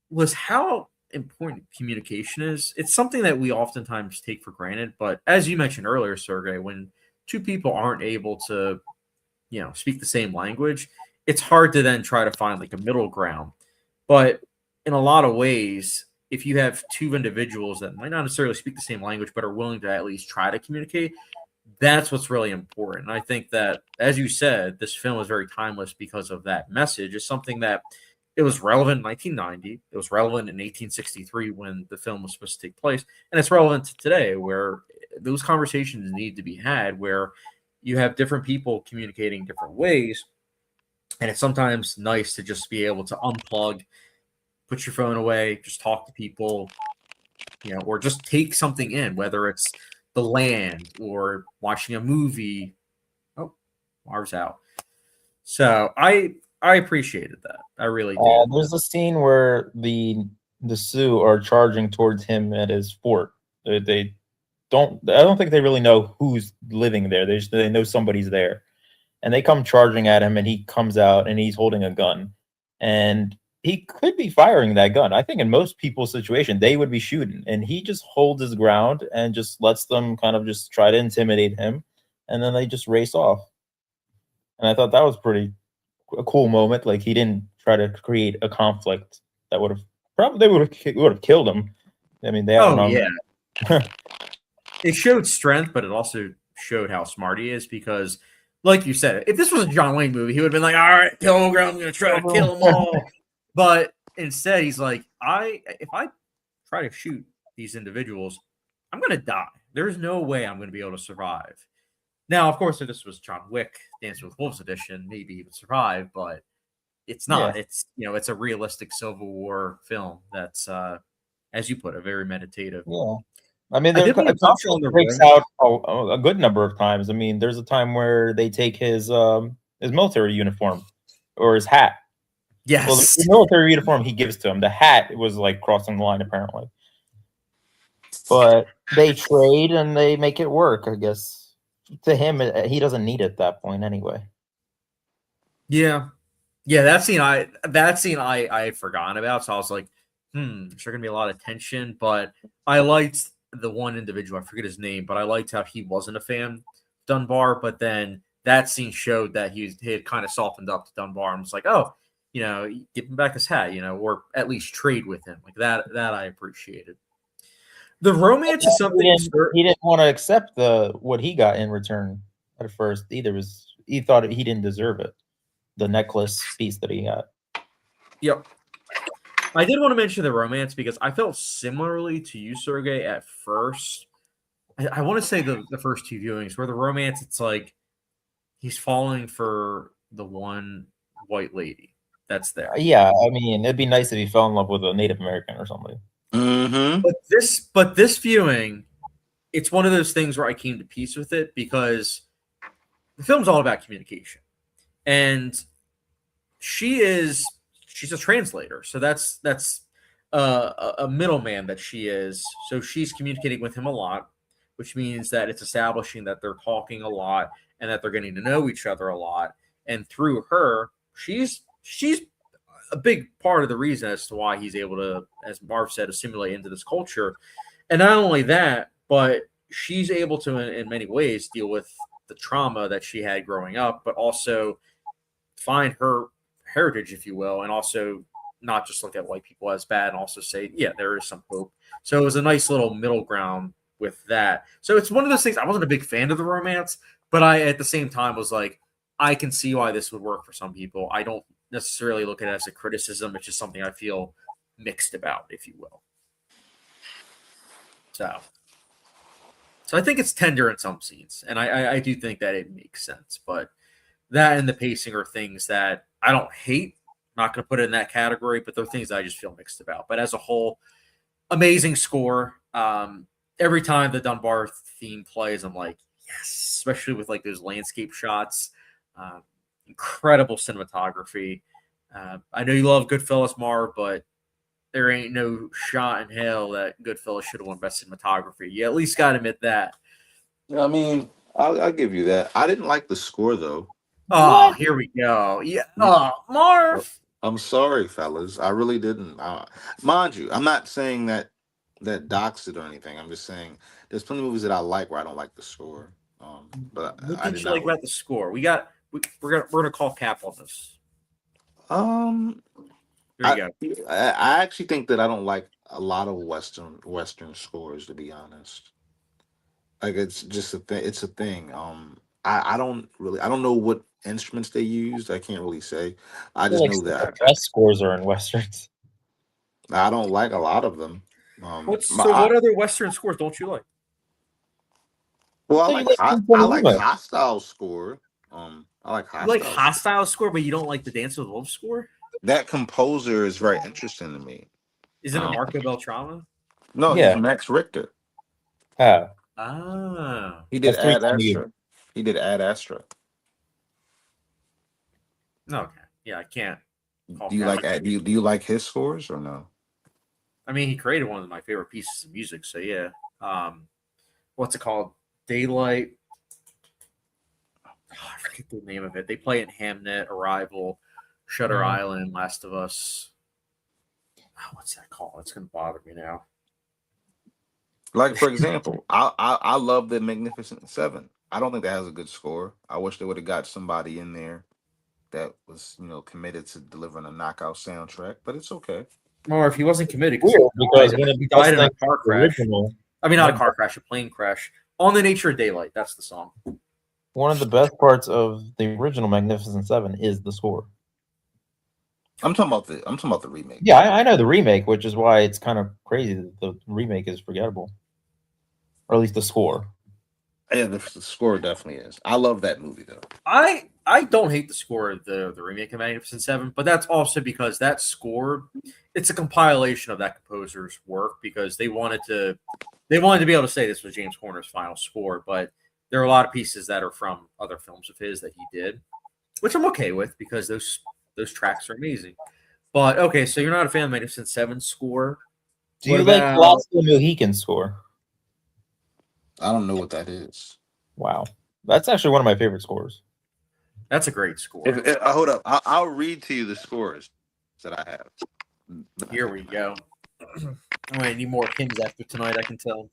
was how important communication is. It's something that we oftentimes take for granted, but as you mentioned earlier, Sergey, when two people aren't able to, speak the same language, it's hard to then try to find like a middle ground. But in a lot of ways, if you have two individuals that might not necessarily speak the same language but are willing to at least try to communicate, that's what's really important. And I think that, as you said, this film is very timeless because of that message. It's something that it was relevant in 1990. It was relevant in 1863 when the film was supposed to take place, and it's relevant to today, where those conversations need to be had, where you have different people communicating different ways, and it's sometimes nice to just be able to unplug, put your phone away, just talk to people, or just take something in, whether it's the land or watching a movie. Oh, Marv's out. So I appreciated that. I really did. There's a scene where the Sioux are charging towards him at his fort. They don't. I don't think they really know who's living there. They know somebody's there, and they come charging at him, and he comes out and he's holding a gun, and he could be firing that gun. I think in most people's situation, they would be shooting, and he just holds his ground and just lets them kind of just try to intimidate him, and then they just race off. And I thought that was a cool moment. Like he didn't try to create a conflict that would have killed him. I mean, they Oh outnumbered. yeah, it showed strength, but it also showed how smart he is because, like you said, if this was a John Wayne movie, he would have been like, "All right, kill him, I'm going to try to kill them all." But instead, he's like, if I try to shoot these individuals, I'm going to die. There's no way I'm going to be able to survive. Now, of course, if this was John Wick, Dance with Wolves edition, maybe it would survive, but it's not. Yeah. It's it's a realistic Civil War film that's, as you put it, very meditative. Yeah. I mean, I did want to touch on the breaks out a good number of times. I mean, there's a time where they take his military uniform or his hat. Yes. Well, the military uniform he gives to him. The hat was like crossing the line, apparently. But they trade and they make it work, I guess. To him, he doesn't need it at that point anyway. Yeah. Yeah, that scene I had forgotten about, so I was like, there's gonna be a lot of tension. But I liked the one individual, I forget his name, but I liked how he wasn't a fan of Dunbar, but then that scene showed that he had kind of softened up to Dunbar and was like, oh, give him back his hat, or at least trade with him. Like that I appreciated. The romance is something he didn't want to accept what he got in return at first either. He thought he didn't deserve it. The necklace piece that he got. Yep. I did want to mention the romance because I felt similarly to you, Sergey, at first. I want to say the first two viewings where the romance, it's like he's falling for the one white lady that's there. Yeah, I mean, it'd be nice if he fell in love with a Native American or something. Mm-hmm. But this viewing, it's one of those things where I came to peace with it because the film's all about communication. And she's a translator, so that's a middleman that she is. So she's communicating with him a lot, which means that it's establishing that they're talking a lot and that they're getting to know each other a lot. And through her, she's a big part of the reason as to why he's able to, as Marv said, assimilate into this culture. And not only that, but she's able to, in many ways, deal with the trauma that she had growing up, but also find her heritage, if you will, and also not just look at white people as bad and also say, yeah, there is some hope. So it was a nice little middle ground with that. So it's one of those things. I wasn't a big fan of the romance, but I, at the same time, was like, I can see why this would work for some people. I don't necessarily look at it as a criticism. It's just something I feel mixed about, if you will. So I think it's tender in some scenes, and I do think that it makes sense. But that and the pacing are things that I don't hate. I'm not going to put it in that category, but they're things that I just feel mixed about. But as a whole, amazing score. Every time the Dunbar theme plays, I'm like, yes, especially with like those landscape shots. Incredible cinematography. I know you love Goodfellas, Marv, but there ain't no shot in hell that Goodfellas should have won best cinematography. You at least got to admit that. I mean, I'll give you that. I didn't like the score though. Oh, here we go. Yeah. Oh, Marv. I'm sorry, fellas. I really didn't. Mind you, I'm not saying that docks it or anything. I'm just saying there's plenty of movies that I like where I don't like the score. But What I did did you like about the score? We're gonna call cap on this. Here you go. I actually think that I don't like a lot of Western scores, to be honest. Like it's just a thing. It's a thing. I don't know what instruments they used. I can't really say. I just know that the best scores are in westerns. I don't like a lot of them. What other Western scores don't you like? Well, I like Hostile score. I like Hostile. You like Hostile score, but you don't like the Dance with Wolves score? That composer is very interesting to me. Is it a Marco Beltrame? No, yeah. He's Max Richter. Oh. Ah. He did Ad Astra. He did Ad Astra. Okay. Yeah, I can't. Do you like his scores or no? I mean, he created one of my favorite pieces of music, so yeah. What's it called? Daylight. Oh, I forget the name of it. They play it in Hamnet, Arrival, Shutter Island, Last of Us. Oh, what's that called? It's gonna bother me now. Like, for example, I love the Magnificent Seven. I don't think that has a good score. I wish they would have got somebody in there that was, committed to delivering a knockout soundtrack, but it's okay. Or if he wasn't committed, because when he died in a car crash. Not a car crash, a plane crash. On the Nature of Daylight. That's the song. One of the best parts of the original Magnificent Seven is the score. I'm talking about the remake. Yeah, I know the remake, which is why it's kind of crazy that the remake is forgettable, or at least the score. Yeah, the score definitely is. I love that movie though. I don't hate the score of the remake of Magnificent Seven, but that's also because that score, it's a compilation of that composer's work because they wanted to be able to say this was James Horner's final score, but there are a lot of pieces that are from other films of his that he did, which I'm okay with because those tracks are amazing. But okay, so you're not a fan of Magnificent Seven score. Do What you like about Last of the Mohican score? I don't know what that is. Wow, that's actually one of my favorite scores. that's a great score. Hold up, I'll read to you the scores that I have. Here we go. I need more hymns after tonight, I can tell.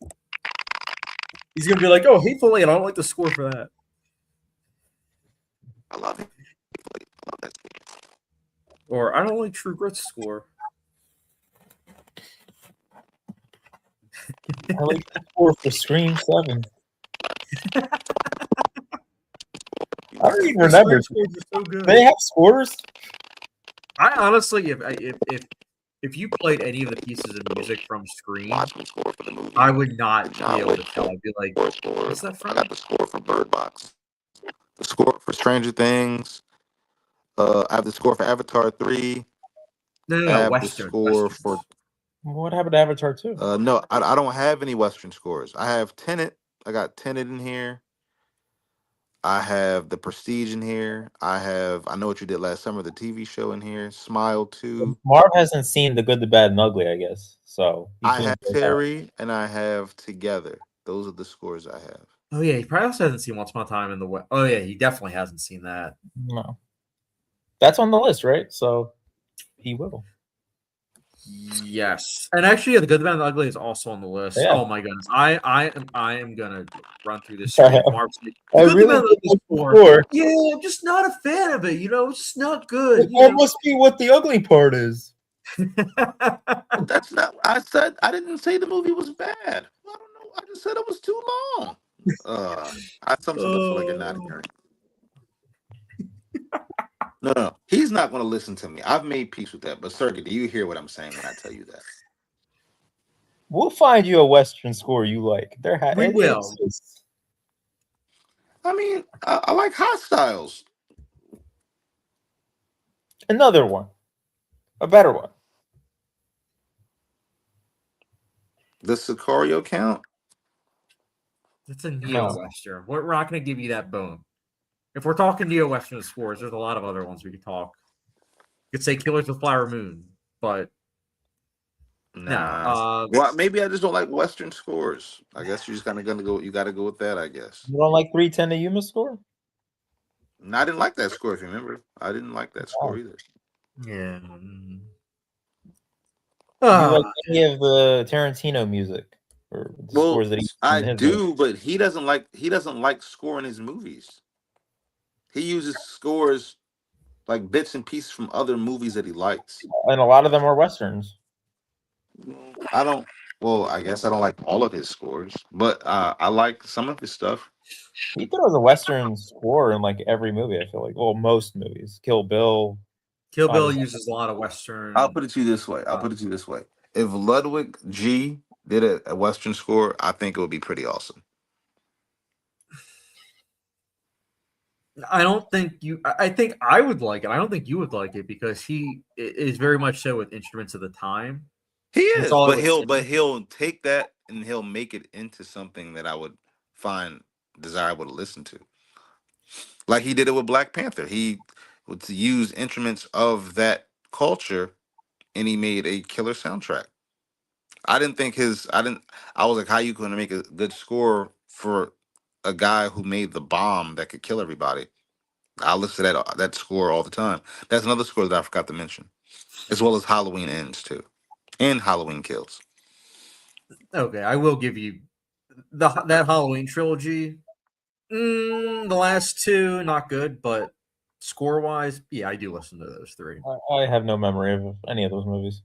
He's gonna be like, "Oh, Hateful Eight. I don't like the score for that." I love it. Or I don't like True Grit's score. I like the score for Scream 7. I don't even remember. Scores are so good. They have scores? I honestly, if you played any of the pieces of music from Scream, I would not be able to tell. I'd be like, "What's that from?" I got the score for Bird Box, the score for Stranger Things. I have the score for Avatar 3. No, I have Western. the score Western. for. What happened to Avatar 2? No, I don't have any Western scores. I have Tenet. I got Tenet in here. I have The Prestige in here. I Know What You Did Last Summer, the TV show in here. Smile 2. Marv hasn't seen The Good, the Bad, and Ugly, I guess. So I have Terry and I have Together. Those are the scores I have. Oh yeah, he probably also hasn't seen Once Upon a Time in the West. Oh yeah, he definitely hasn't seen that. No. That's on the list, right? So he will. Yes, and actually, yeah, The Good, the Bad, and the Ugly is also on the list. Yeah. Oh my goodness, I am gonna run through this. Screen. Mark's like, I The Good, the really Bad, and the like Ugly the score. score. Yeah, I'm just not a fan of it. It's just not good. That must be what the ugly part is. That's not. I said I didn't say the movie was bad. I don't know. I just said it was too long. I sometimes I feel like you're not hearing. No. He's not going to listen to me. I've made peace with that. But Sergey, do you hear what I'm saying when I tell you that? We'll find you a Western score you like. We will. I mean, I like Hostiles. Another one. A better one. Does Sicario count? It's a neo-western. We're not going to give you that bone. If we're talking neo-western scores, there's a lot of other ones we could talk. You could say Killers of the Flower Moon, but nah. Well, maybe I just don't like Western scores. I guess you're just kind of gonna go. You got to go with that, I guess. You don't like 310 to Yuma score? No, I didn't like that score. If you remember, I didn't like that score either. Yeah. Do you like any of the Tarantino music or the scores that I do, but he doesn't like scoring his movies. He uses scores like bits and pieces from other movies that he likes, and a lot of them are westerns. I don't. Well, I guess I don't like all of his scores, but I like some of his stuff. He throws a western score in like every movie. I feel like, well, most movies. Kill Bill. Kill Bill uses a lot of western. I'll put it to you this way. If Ludwig G did a western score, I think it would be pretty awesome. I don't think you. I think I would like it. I don't think you would like it because he is very much so with instruments of the time. He is, but he'll take that and he'll make it into something that I would find desirable to listen to. Like he did it with Black Panther. He would use instruments of that culture, and he made a killer soundtrack. I was like, how you going to make a good score for a guy who made the bomb that could kill everybody? I listen to that score all the time. That's another score that I forgot to mention, as well as Halloween Ends too, and Halloween Kills. Okay, I will give you that Halloween trilogy. The last two not good, but score wise, yeah, I do listen to those three. I have no memory of any of those movies.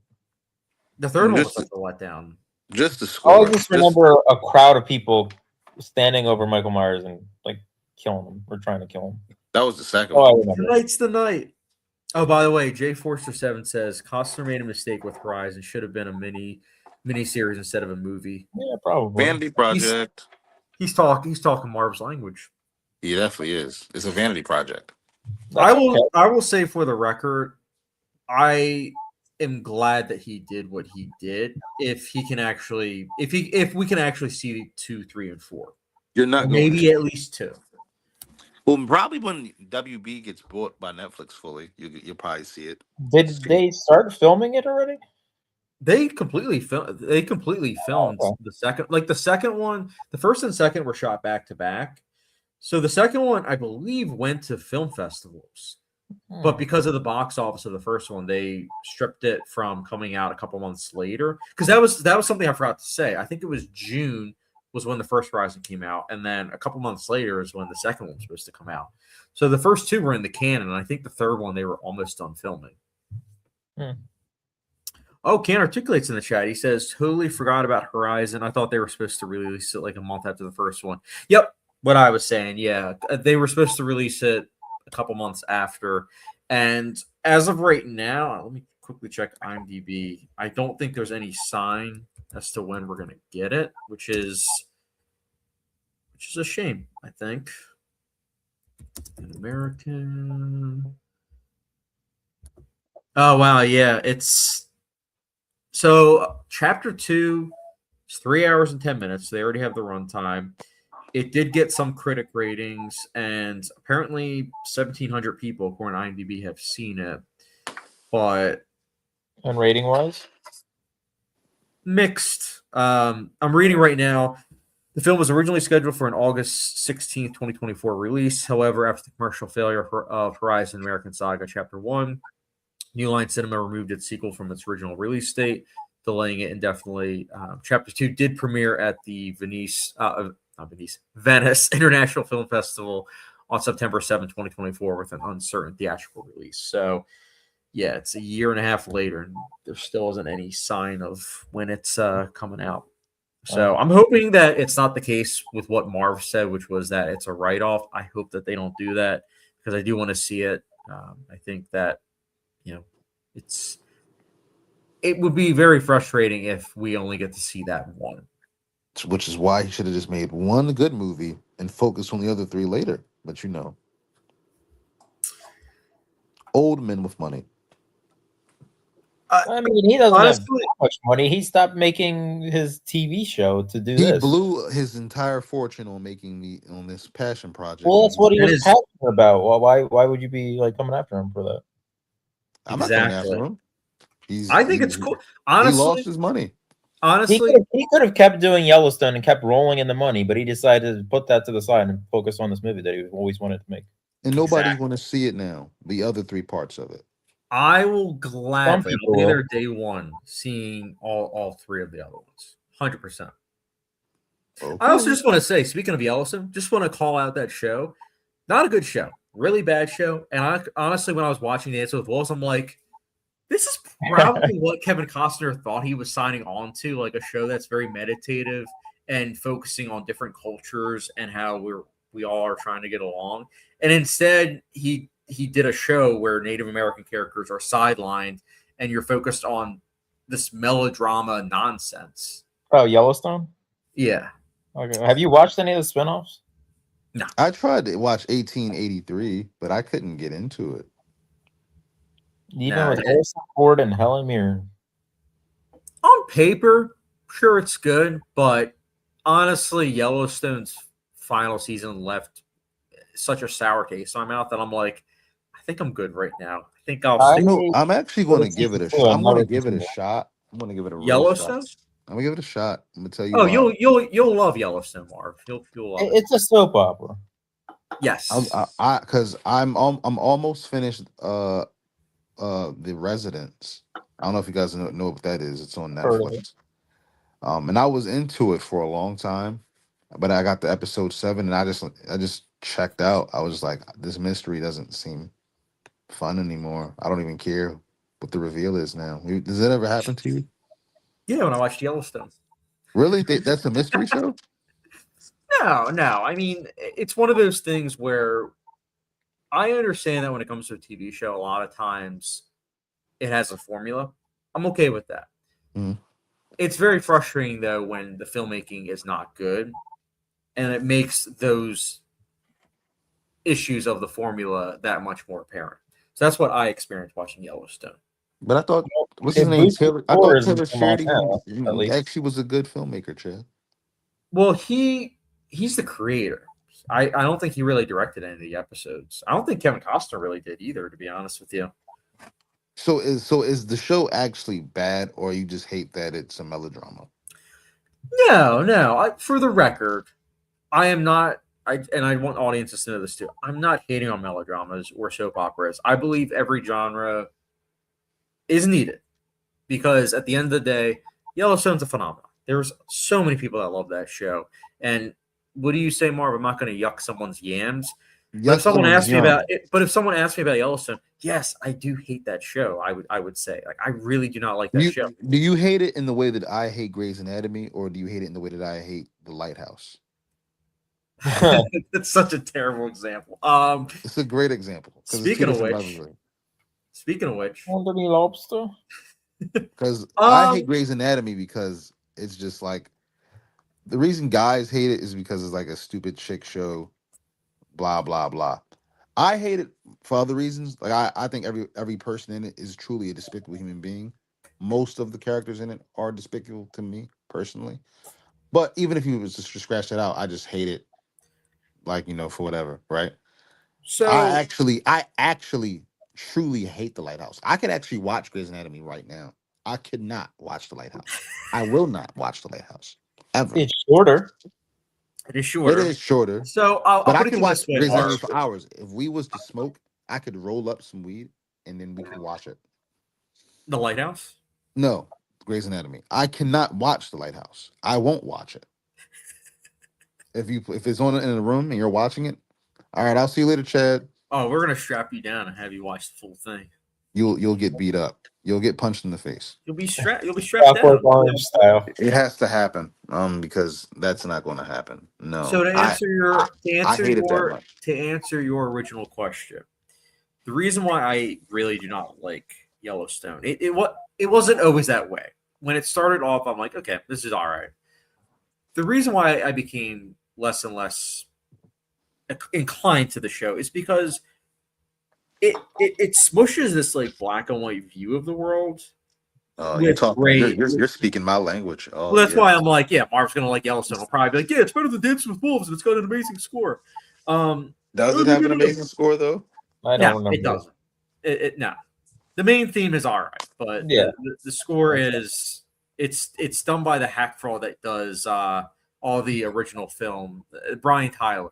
The third one was such a letdown. Just the score. I just remember a crowd of people standing over Michael Myers and like killing him or trying to kill him. That was the second one. Tonight's the night. Oh, by the way, Jay Forster 7 says Costner made a mistake with Rise and should have been a mini series instead of a movie. Yeah, probably. Vanity Project. He's talking Marv's language. He definitely is. It's a vanity project. That's okay. I will say for the record, I am glad that he did what he did. If we can actually see 2, 3, and 4, You're not going maybe to. at least 2. Well, probably when WB gets bought by Netflix fully, you'll probably see it. Did they start filming it already? They completely filmed okay. the second one. The first and second were shot back to back. So the second one, I believe, went to film festivals. But because of the box office of the first one, they stripped it from coming out a couple months later. Because that was something I forgot to say. I think it was June was when the first Horizon came out, and then a couple months later is when the second one was supposed to come out. So the first 2 were in the canon, and I think the third one they were almost done filming. Oh, Can Articulates in the chat. He says, totally forgot about Horizon. I thought they were supposed to release it like a month after the first one. Yep, what I was saying. Yeah, they were supposed to release it a couple months after. And as of right now, let me quickly check IMDb. I don't think there's any sign as to when we're going to get it, which is a shame, I think. An American. Oh, wow. Yeah, it's. So, chapter 2 is 3 hours and 10 minutes. They already have the runtime. It did get some critic ratings, and apparently 1,700 people, according to IMDb, have seen it. But and rating wise, mixed. I'm reading right now. The film was originally scheduled for an August 16th, 2024 release. However, after the commercial failure of Horizon American Saga Chapter 1, New Line Cinema removed its sequel from its original release date, delaying it indefinitely. Chapter 2 did premiere at the Venice International Film Festival on September 7, 2024, with an uncertain theatrical release. So, yeah, it's a year and a half later, and there still isn't any sign of when it's coming out. So I'm hoping that it's not the case with what Marv said, which was that it's a write-off. I hope that they don't do that because I do want to see it. I think that, it would be very frustrating if we only get to see that one. Which is why he should have just made one good movie and focused on the other 3 later. But old men with money. I mean, he doesn't honestly, have that much money. He stopped making his TV show to do He this. blew his entire fortune on making on this passion project. Well, that's what he was passionate about. Well, why would you be like coming after him for that? I'm not coming after him. I think it's cool. Honestly, he lost his money. Honestly, he could have kept doing Yellowstone and kept rolling in the money, but he decided to put that to the side and focus on this movie that he always wanted to make. And nobody's going to see it now. The other 3 parts of it. I will gladly be there day one, seeing all 3 of the other ones. 100%. Okay. I also just want to say, speaking of Yellowstone, just want to call out that show. Not a good show. Really bad show. And honestly, when I was watching Dances with Wolves, I'm like, this is probably what Kevin Costner thought he was signing on to, like a show that's very meditative and focusing on different cultures and how we all are trying to get along. And instead, he did a show where Native American characters are sidelined and you're focused on this melodrama nonsense. Oh, Yellowstone? Yeah. Okay. Have you watched any of the spinoffs? No. I tried to watch 1883, but I couldn't get into it. Even with Harrison Ford and Helen Mirren. On paper, sure it's good, but honestly, Yellowstone's final season left such a sour taste in my mouth that I'm like, I think I'm good right now. I think I'm actually going to give it a shot. I'm going to give it a shot. I'm going to give it a Yellowstone. I'm going to give it a shot. I'm going to tell you. Oh, you'll love Yellowstone, Marv. You'll love it. It's a soap opera. Yes. Because I'm almost finished. The Residence. I don't know if you guys know what that is. It's on Netflix. And I was into it for a long time, but I got to episode 7 and I just checked out. I was like, this mystery doesn't seem fun anymore. I don't even care what the reveal is now. Does that ever happen to you? Yeah, when I watched Yellowstone. Really? That's a mystery show? No. I mean, it's one of those things where I understand that when it comes to a TV show, a lot of times it has a formula. I'm okay with that. Mm. It's very frustrating, though, when the filmmaking is not good. and it makes those issues of the formula that much more apparent. So that's what I experienced watching Yellowstone. But I thought, what's his It name? boosted Taylor. I thought scores Taylor in Sheridan Montana, at least. actually was a good filmmaker, Chad. Well, he's the creator. I don't think he really directed any of the episodes. I don't think Kevin Costner really did either, to be honest with you. So is the show actually bad, or you just hate that it's a melodrama? No. For the record, I am not. And I want audiences to know this too. I'm not hating on melodramas or soap operas. I believe every genre is needed because at the end of the day, Yellowstone's a phenomenon. There's so many people that love that show. And what do you say, Marv? I'm not going to yuck someone's yams. But if someone asks me about it, if someone asks me about Yellowstone, yes, I do hate that show. I would say, like, I really do not like that show. Do you hate it in the way that I hate Grey's Anatomy, or do you hate it in the way that I hate The Lighthouse? That's such a terrible example. It's a great example. Speaking of which, Anthony Lobster. Because I hate Grey's Anatomy because it's just like the reason guys hate it is because it's like a stupid chick show, blah blah blah. I hate it for other reasons. Like I think every person in it is truly a despicable human being. Most of the characters in it are despicable to me personally. But even if you was to scratch that out, I just hate it. Like, for whatever, right? So I actually truly hate The Lighthouse. I could actually watch Grey's Anatomy right now. I could not watch The Lighthouse. I will not watch The Lighthouse ever. It's shorter. It is shorter. It is shorter. So I'll but I put it could to watch this way, Grey's Marv. Anatomy for hours. If we was to smoke, I could roll up some weed and then we could watch it. The Lighthouse? No, Grey's Anatomy. I cannot watch The Lighthouse. I won't watch it. If it's on in a room and you're watching it, all right, I'll see you later, Chad. Oh, we're gonna strap you down and have you watch the full thing. You'll get beat up. You'll get punched in the face. You'll be strapped down. Style. It has to happen. Because that's not going to happen. No. So to answer to answer your original question, the reason why I really do not like Yellowstone, it wasn't always that way. When it started off, I'm like, okay, this is all right. The reason why I became less and less inclined to the show is because it smushes this like black and white view of the world. You're speaking my language. Oh, well, that's why I'm like, yeah, Marv's gonna like Yellowstone. I'll probably be like, yeah, it's better than Dancing with Wolves, and it's got an amazing score. Does it have an amazing score though? I don't remember. It doesn't. No. The main theme is all right, but yeah, the score is it's done by the hack fraud that does all the original film, Brian Tyler.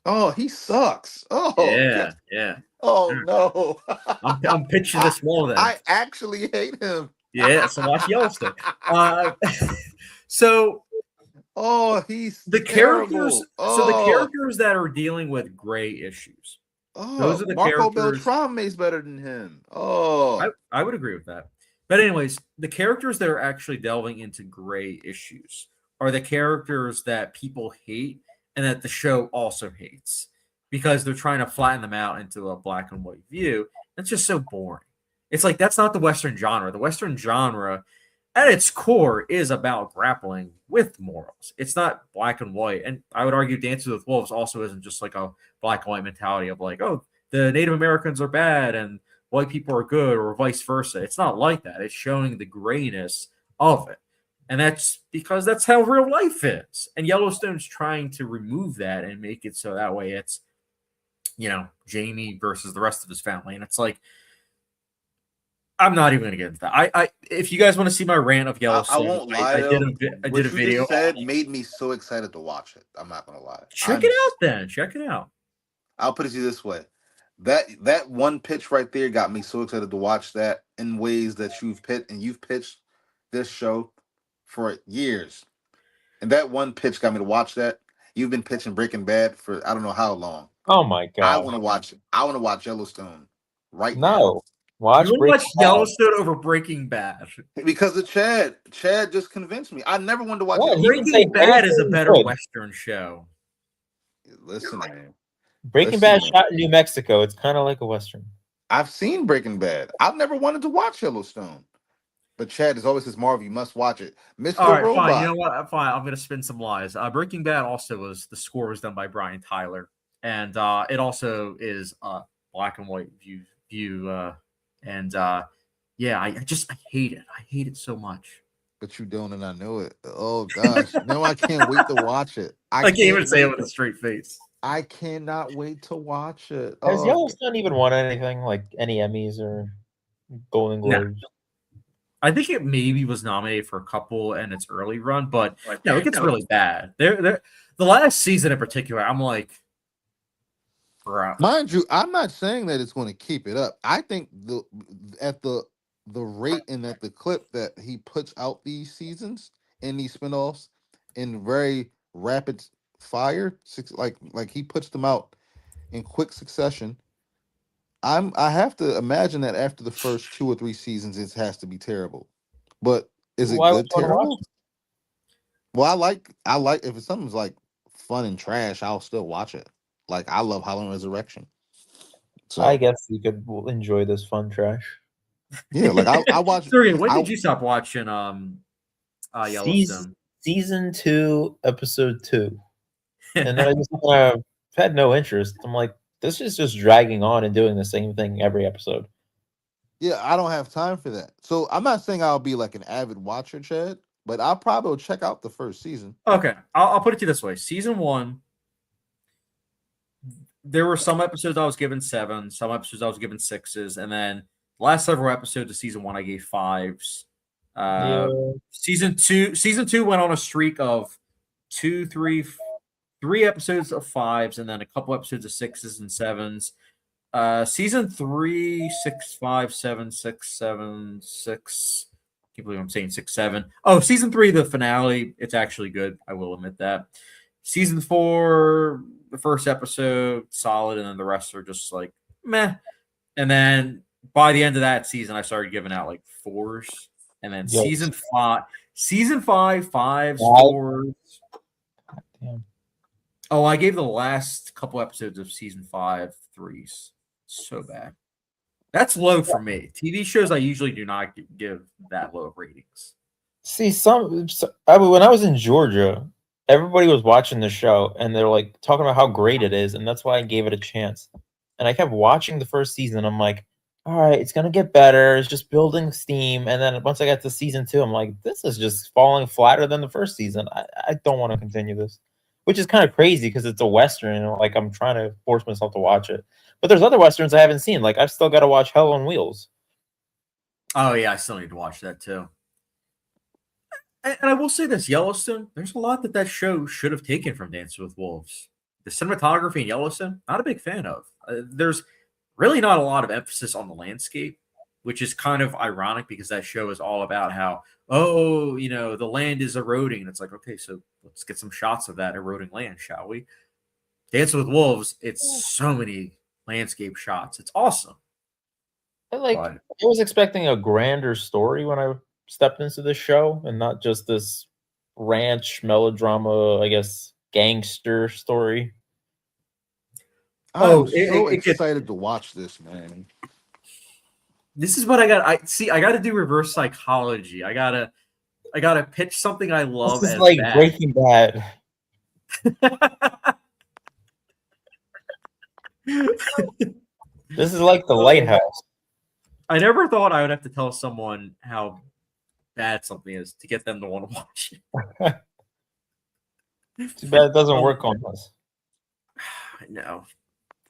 Oh, he sucks. Oh yeah. Oh no! I'm pitching this more then. I actually hate him. Yeah, so watch Yellowstone. So he's the characters. So the characters that are dealing with gray issues. Those are the Marco characters. Beltrame is better than him. I would agree with that. But anyways, the characters that are actually delving into gray issues are the characters that people hate and that the show also hates because they're trying to flatten them out into a black and white view. That's just so boring. It's like that's not the Western genre. The Western genre, at its core, is about grappling with morals. It's not black and white. And I would argue Dances with Wolves also isn't just like a black and white mentality of like, oh, the Native Americans are bad and white people are good or vice versa. It's not like that. It's showing the grayness of it. And that's because that's how real life is. And Yellowstone's trying to remove that and make it so that way it's, Jamie versus the rest of his family. And it's like, I'm not even going to get into that. I if you guys want to see my rant of Yellowstone, I won't lie. I did a video. Just said made me so excited to watch it. I'm not going to lie. Check it out then. Check it out. I'll put it to you this way. That one pitch right there got me so excited to watch that in ways that you've pitched this show for years. And that one pitch got me to watch that. You've been pitching Breaking Bad for I don't know how long. Oh my god. I want to watch it. I want to watch Yellowstone right now. No. Watch Yellowstone over Breaking Bad. Because of Chad. Chad just convinced me. I never wanted to watch What? Breaking Bad is a better Western show. Listen, man. Breaking Bad shot in New Mexico. It's kind of like a Western. I've seen Breaking Bad. I've never wanted to watch Yellowstone. But Chad is always says, Marv, you must watch it. Mr. All right, Robot. fine. You know what? Fine. I'm gonna spin some lies. Breaking Bad also was the score was done by Brian Tyler, and it also is black and white view. Yeah, I hate it. I hate it so much. But you don't, and I know it. Oh gosh, no, I can't wait to watch it. I can't even say it with a straight face. I cannot wait to watch it. Has Oh, Yellowstone even won anything like any Emmys or Golden No. Globes? I think it maybe was nominated for a couple in its early run, but no, it gets really bad. The last season in particular, I'm like, bro. mind you, I'm not saying that it's going to keep it up. I think at the rate and at the clip that he puts out these seasons and these spinoffs in very rapid fire, like he puts them out in quick succession. I have to imagine that after the first 2 or 3 seasons, it has to be terrible. But is it Why good would you wanna watch terrible? Well, I like if it's something's like fun and trash, I'll still watch it. Like I love Halloween Resurrection. So I guess you could enjoy this fun trash. yeah, like I watch. Sergey, when did you stop watching Yellowstone? Season 2, episode 2. And then I just had no interest. I'm like, this is just dragging on and doing the same thing every episode. Yeah, I don't have time for that. So I'm not saying I'll be like an avid watcher, Chad, but I'll probably check out the first season. Okay, I'll put it to you this way: season 1, there were some episodes I was given 7, some episodes I was given 6s, and then the last several episodes of season 1 I gave 5s. Season two went on a streak of 3 episodes of 5s, and then a couple episodes of 6s and 7s. Season 3, 6, 5, 7, 6, 7, 6. I can't believe I'm saying 6, 7. Oh, season 3, the finale. It's actually good. I will admit that. Season 4, the first episode, solid, and then the rest are just like meh. And then by the end of that season, I started giving out like 4s. And then Yes. season 5, 5s, 4s. Damn. Oh, I gave the last couple episodes of season 5 3s. So bad. That's low for me. TV shows I usually do not give that low of ratings. See, when I was in Georgia, everybody was watching the show and they're like talking about how great it is, and that's why I gave it a chance. And I kept watching the first season. I'm like, all right, it's gonna get better. It's just building steam. And then once I got to season 2, I'm like, this is just falling flatter than the first season. I don't want to continue this, which is kind of crazy because it's a Western. And like I'm trying to force myself to watch it. But there's other Westerns I haven't seen. Like I've still got to watch Hell on Wheels. Oh, yeah, I still need to watch that too. And I will say this, Yellowstone, there's a lot that show should have taken from Dances with Wolves. The cinematography in Yellowstone, not a big fan of. There's really not a lot of emphasis on the landscape, which is kind of ironic because that show is all about how, the land is eroding. And it's like, okay, so let's get some shots of that eroding land, shall we? Dances with Wolves, it's so many landscape shots. It's awesome. I was expecting a grander story when I stepped into this show and not just this ranch melodrama, I guess, gangster story. I'm so excited to watch this, man. This is what I got. I got to do reverse psychology. I gotta pitch something I love. This is as like bad. Breaking Bad. This is like The Lighthouse. I never thought I would have to tell someone how bad something is to get them to want to watch it. Too bad it doesn't work on us.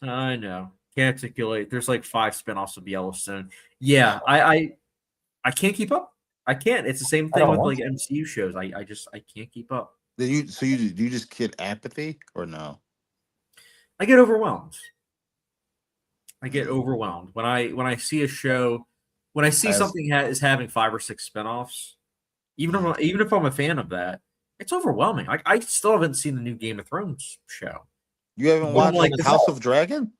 I know. Can't articulate. There's like 5 spinoffs of Yellowstone. Yeah, I can't keep up. I can't. It's the same thing with like MCU shows. I can't keep up. Do you just get apathy or no? I get overwhelmed. When I see a show, when I see something is having 5 or 6 spinoffs, even if I'm a fan of that, it's overwhelming. I still haven't seen the new Game of Thrones show. You haven't watched House of Dragon?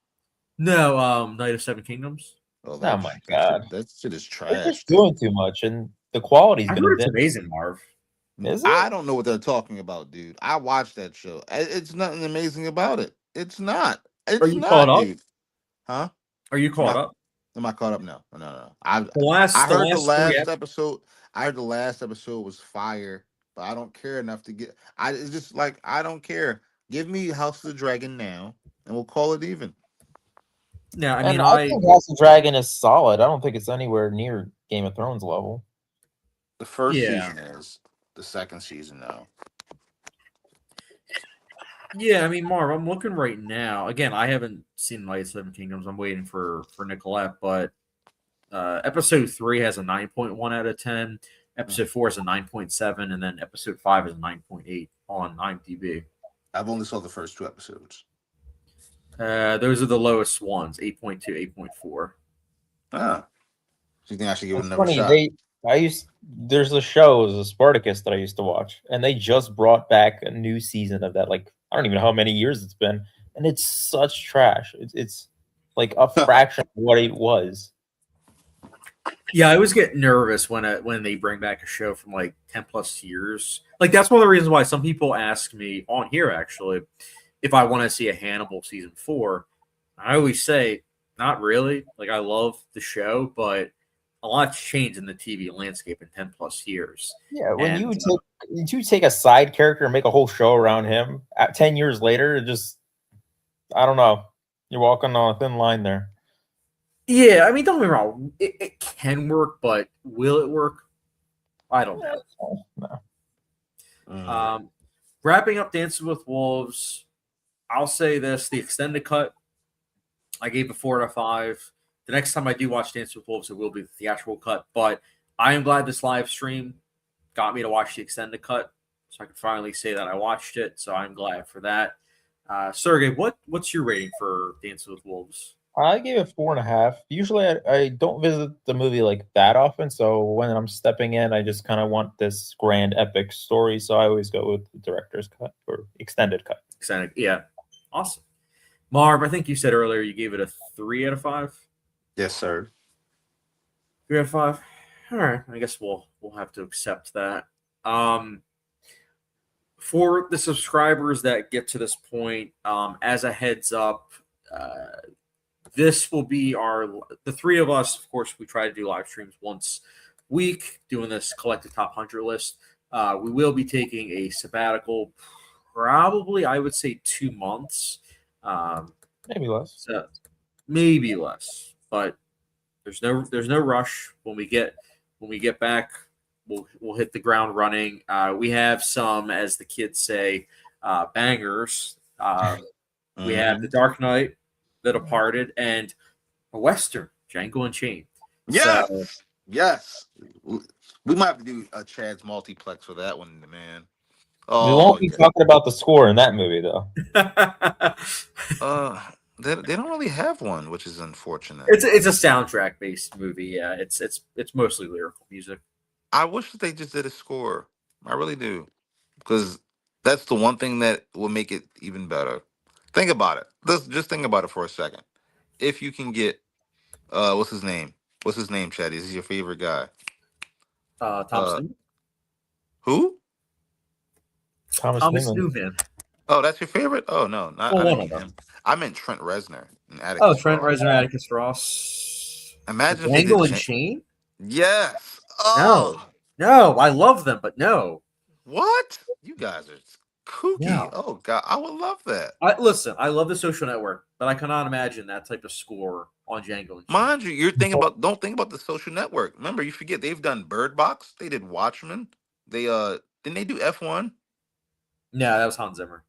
No, Night of Seven Kingdoms. Oh my god, that shit is trash. They're just doing too much, and the quality's I gonna heard dip. it's amazing, Marv. Is it? I don't know what they're talking about, dude. I watched that show. It's nothing amazing about it. It's not. It's Are you not, caught up? dude. Huh? Are you caught up? Am I caught up? No. I The heard the last three. last episode. I heard the last episode was fire, but I don't care enough to get. It's just like I don't care. Give me House of the Dragon now, and we'll call it even. Yeah, I And mean, I think House of Dragon is solid. I don't think it's anywhere near Game of Thrones level. The first Yeah. season is. The second season, though. Yeah, I mean, Marv, I'm looking right now. Again, I haven't seen Light of Seven Kingdoms. I'm waiting for Nicolette, but episode 3 has a 9.1 out of 10. Episode 4 is a 9.7, and then episode 5 is a 9.8 on IMDb. I've only saw the first 2 episodes. Those are the lowest ones, 8.2, 8.4. Ah. So you think I should give it It's another funny. shot? There's a show, the Spartacus, that I used to watch, and they just brought back a new season of that. Like, I don't even know how many years it's been, and it's such trash. It's like a fraction of what it was. Yeah, I always get nervous when they bring back a show from like 10 plus years. Like, that's one of the reasons why some people ask me on here, actually, if I want to see a Hannibal season 4. I always say, not really. Like, I love the show, but a lot's changed in the TV landscape in 10 plus years. Yeah, when And, you take a side character and make a whole show around him, 10 years later, it just, I don't know. You're walking on a thin line there. yeah, I mean, don't get me wrong. It can work, but will it work? I don't know. No. Wrapping up Dances with Wolves, I'll say this: the extended cut, I gave a 4 out of 5. The next time I do watch Dances with Wolves, it will be the theatrical cut. But I am glad this live stream got me to watch the extended cut, so I can finally say that I watched it. So I'm glad for that. Sergey, what's your rating for Dances with Wolves? I gave it 4.5. Usually, I don't visit the movie like that often, so when I'm stepping in, I just kind of want this grand epic story. So I always go with the director's cut or extended cut. Extended, yeah, awesome. Marv, I think you said earlier you gave it a 3 out of 5. Yes, sir. 3 out of 5. All right, I guess we'll have to accept that. For the subscribers that get to this point, as a heads up, this will be the 3 of us. Of course, we try to do live streams once a week, doing this collective top 100 list. We will be taking a sabbatical, probably I would say 2 months. Maybe less. So maybe less, but there's no rush. When we get back, we'll hit the ground running. We have some, as the kids say, bangers. We have The Dark Knight, The Departed, and a Western, Django Unchained. Yes, So, yes. We might have to do a Chad's multiplex for that one, man. We won't be talking about the score in that movie, though. They don't really have one, which is unfortunate. it's a soundtrack based movie. Yeah, it's mostly lyrical music. I wish that they just did a score. I really do, because that's the one thing that will make it even better. Think about it. Just think about it for a second. If you can get, what's his name? What's his name, Chad? Is he your favorite guy? Thomas Who? Thomas Newman. Oh, that's your favorite? Oh no, not Well, I one didn't of mean them. him. I meant Trent Reznor and Atticus. Oh, Trent Ross. Reznor, Atticus Ross. Imagine if they did Django Unchained. Yes. Oh. No, I love them, but no. What? You guys are kooky. No. Oh God, I would love that. Listen, I love The Social Network, but I cannot imagine that type of score on Django Unchained. Mind you, don't think about The Social Network. Remember, you forget they've done Bird Box. They did Watchmen. They didn't they do F1? No, that was Hans Zimmer.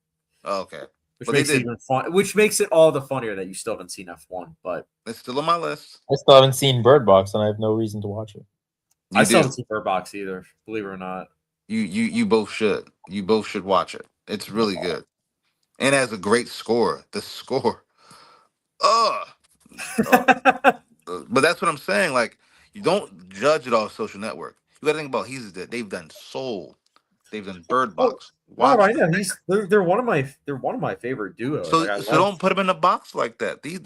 Oh, okay. Which But makes it even fun. Which makes it all the funnier that you still haven't seen F1. But it's still on my list. I still haven't seen Bird Box, and I have no reason to watch it. I still haven't seen Bird Box either, believe it or not. You both should. You both should watch it. It's really good. And it has a great score. The score. But that's what I'm saying. Like, you don't judge it off Social Network. You gotta think about they've done Soul. They've done Bird Box. Wow, I know they're one of my favorite duos. So don't put them in a box like that. These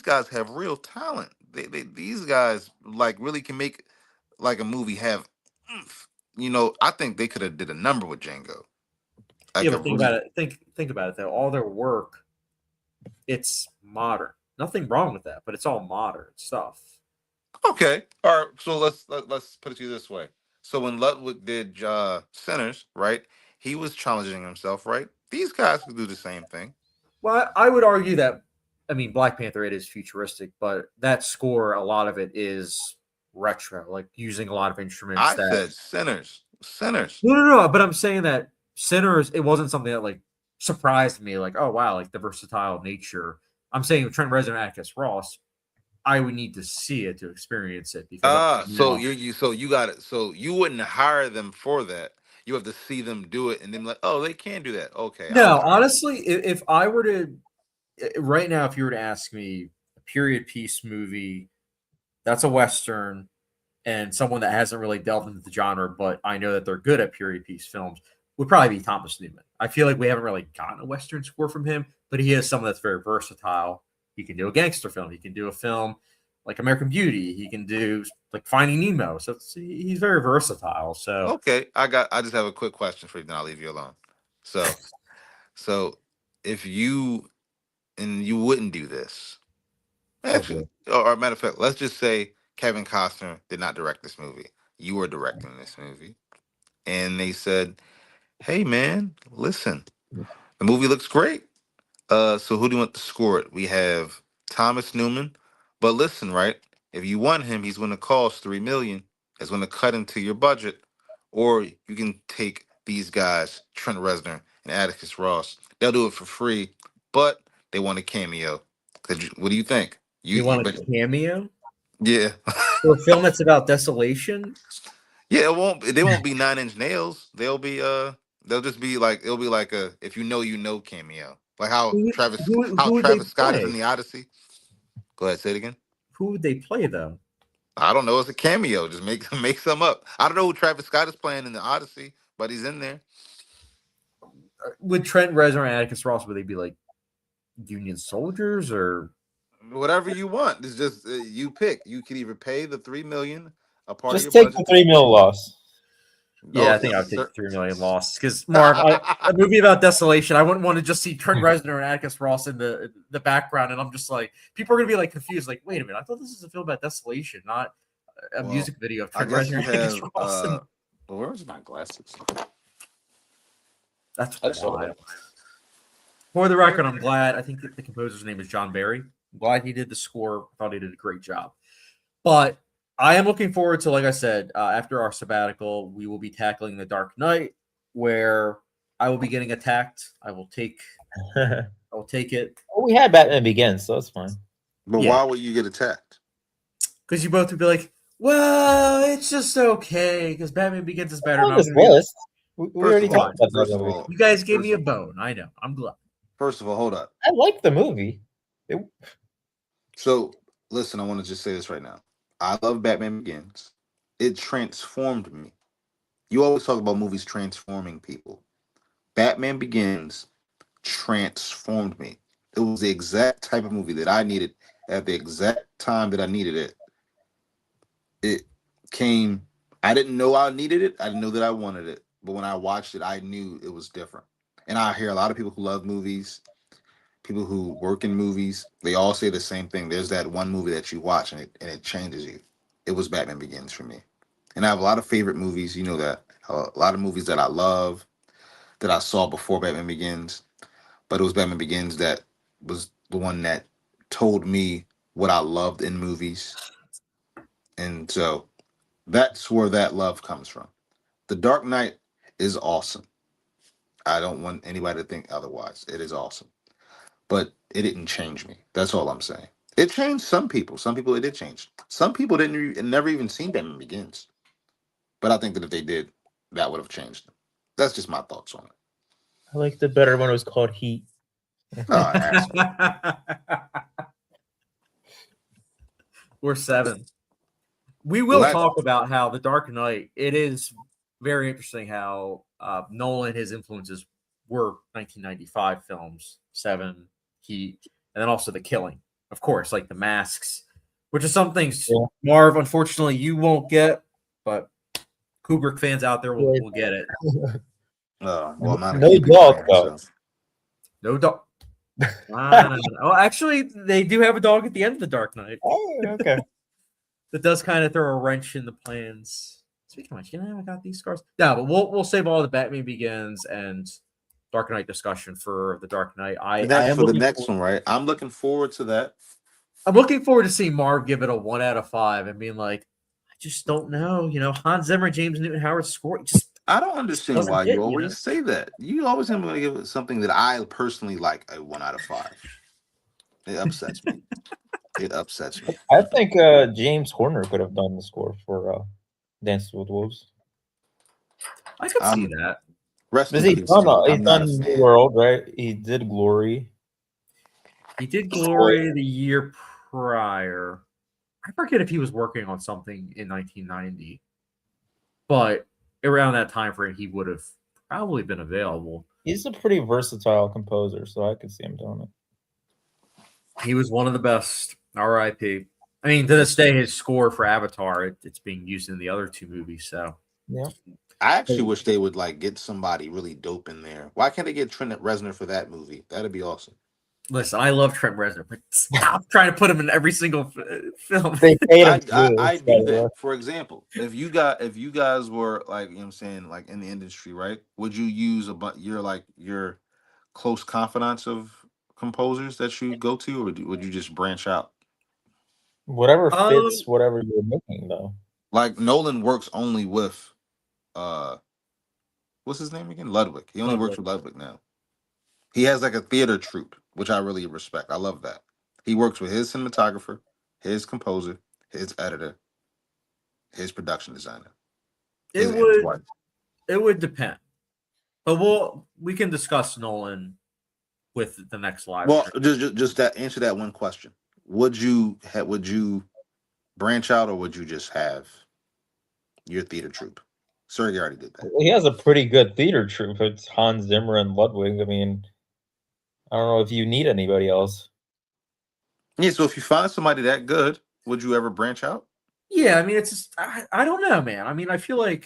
guys have real talent. These guys like really can make like a movie have oomph. I think they could have did a number with Django. Yeah, but think about it. Think about it though. All their work, it's modern. nothing wrong with that, but it's all modern stuff. Okay, all right. So let's put it to you this way. So when Ludwig did Sinners, right? He was challenging himself, right? These guys could do the same thing. Well, I would argue that, I mean, Black Panther, it is futuristic, but that score, a lot of it is retro, like using a lot of instruments I that. said Sinners. No. But I'm saying that Sinners, it wasn't something that like surprised me, like, oh wow, like the versatile nature. I'm saying with Trent Reznor and Atticus Ross, I would need to see it to experience it because So you got it. So you wouldn't hire them for that. You have to see them do it, and then like, oh, they can do that. Okay, I no, understand. honestly, if I were to right now, if you were to ask me a period piece movie that's a Western and someone that hasn't really delved into the genre, but I know that they're good at period piece films, would probably be Thomas Newman. I feel like we haven't really gotten a Western score from him, but he is someone that's very versatile. He can do a gangster film. He can do a film like American Beauty. He can do like Finding Nemo. So he's very versatile. So Okay, I just have a quick question for you, then I'll leave you alone. So if you wouldn't do this, actually, or matter of fact, let's just say Kevin Costner did not direct this movie. You were directing this movie, and they said, "Hey, man, listen, the movie looks great. So who do you want to score it? We have Thomas Newman, but listen, right? If you want him, he's going to cost $3 million. It's going to cut into your budget, or you can take these guys, Trent Reznor and Atticus Ross. They'll do it for free, but they want a cameo. What do you think? you want a cameo Yeah, for a film that's about desolation? yeah. They won't be Nine Inch Nails. They'll just be like it'll be like a if you know cameo. Like how Who would they Travis Scott is play? in the Odyssey. Go ahead, say it again. Who would they play though? I don't know. It's a cameo. Just make some up. I don't know who Travis Scott is playing in the Odyssey, but he's in there. Would Trent Reznor and Atticus Ross, would they be like Union soldiers or Whatever you want. It's just you pick. You can either pay the $3 million, a part Just of your take budget. the $3 million loss. Yeah, I think I would take the $3 million loss because Marv, a movie about desolation, I wouldn't want to just see Trent Reznor and Atticus Ross in the background, and I'm just like, people are gonna be like confused, like, wait a minute, I thought this is a film about desolation, not a music video of I Trent guess Reznor you and Atticus have. Ross. But where's my glasses? That's wild. For the record, I'm glad. I think the composer's name is John Barry. I'm glad he did the score. I thought he did a great job. But I am looking forward to, like I said, after our sabbatical, we will be tackling The Dark Knight, where I will be getting attacked. I will take it. Well, we had Batman Begins, so it's fine. But why would you get attacked? Because you both would be like, well, it's just okay, because Batman Begins is better. On this list. We already of all, talked about first that of movie. all, You guys gave me a bone. I know. I'm glad. First of all, hold up. I like the movie. So listen, I want to just say this right now. I love Batman Begins. It transformed me. You always talk about movies transforming people. Batman Begins transformed me. It was the exact type of movie that I needed at the exact time that I needed it. It came. I didn't know I needed it. I didn't know that I wanted it. But when I watched it, I knew it was different. And I hear a lot of people who love movies, people who work in movies, they all say the same thing. There's that one movie that you watch and it changes you. It was Batman Begins for me. And I have a lot of favorite movies. You know that. A lot of movies that I love, that I saw before Batman Begins. But it was Batman Begins that was the one that told me what I loved in movies. And so that's where that love comes from. The Dark Knight is awesome. I don't want anybody to think otherwise. It is awesome. But it didn't change me. That's all I'm saying. It changed some people. Some people it did change. Some people never even seen Batman Begins. But I think that if they did, that would have changed them. That's just my thoughts on it. I liked it better when it was called Heat. We're 7. We will talk about how The Dark Knight, it is very interesting how Nolan, his influences were 1995 films, 7, Heat, and then also The Killing. Of course, like The Masks, which is some things, Marv, unfortunately, you won't get, but Kubrick fans out there will get it. Well, I'm not no dog, though. No dog. Oh, actually, they do have a dog at the end of the Dark Knight. Oh, okay. That does kind of throw a wrench in the plans. Speaking of which, I got these scars. Yeah, but we'll save all the Batman Begins and Dark Knight discussion for the Dark Knight. I am For the looking next one, right? I'm looking forward to that. I'm looking forward to seeing Marv give it a 1 out of 5 and being like, I just don't know. Hans Zimmer, James Newton Howard score. I don't understand doesn't why hit, you always say that. You always am going to give it something that I personally like a 1 out of 5. It upsets me. It upsets me. I think James Horner could have done the score for Dance with Wolves. I could see that. Rest in He's peace, done, dude. he's I'm not done a New fan. World, right? He did Glory. He did Glory the year prior. I forget if he was working on something in 1990, but around that time frame, he would have probably been available. He's a pretty versatile composer, so I could see him doing it. He was one of the best. R.I.P. I mean, to this day, his score for Avatar, it's being used in the other 2 movies. So, yeah. I actually wish they would get somebody really dope in there. Why can't they get Trent Reznor for that movie? That'd be awesome. Listen, I love Trent Reznor, but stop trying to put him in every single film. They paid him I do that. For example, if you guys were you know what I'm saying, in the industry, right? Would you use your close confidants of composers that you go to, or would you just branch out? Whatever fits whatever you're making, though. Like Nolan works only with what's his name again? Ludwig. He only works with Ludwig now. He has a theater troupe, which I really respect. I love that. He works with his cinematographer, his composer, his editor, his production designer. It would depend. But we can discuss Nolan with the next live. Well, just answer that one question. Would you branch out, or would you just have your theater troupe? Sergey already did that. He has a pretty good theater troupe. It's Hans Zimmer and Ludwig. I mean, I don't know if you need anybody else. Yeah, so if you find somebody that good, would you ever branch out? Yeah, I mean, it's just, I don't know, man. I mean, I feel like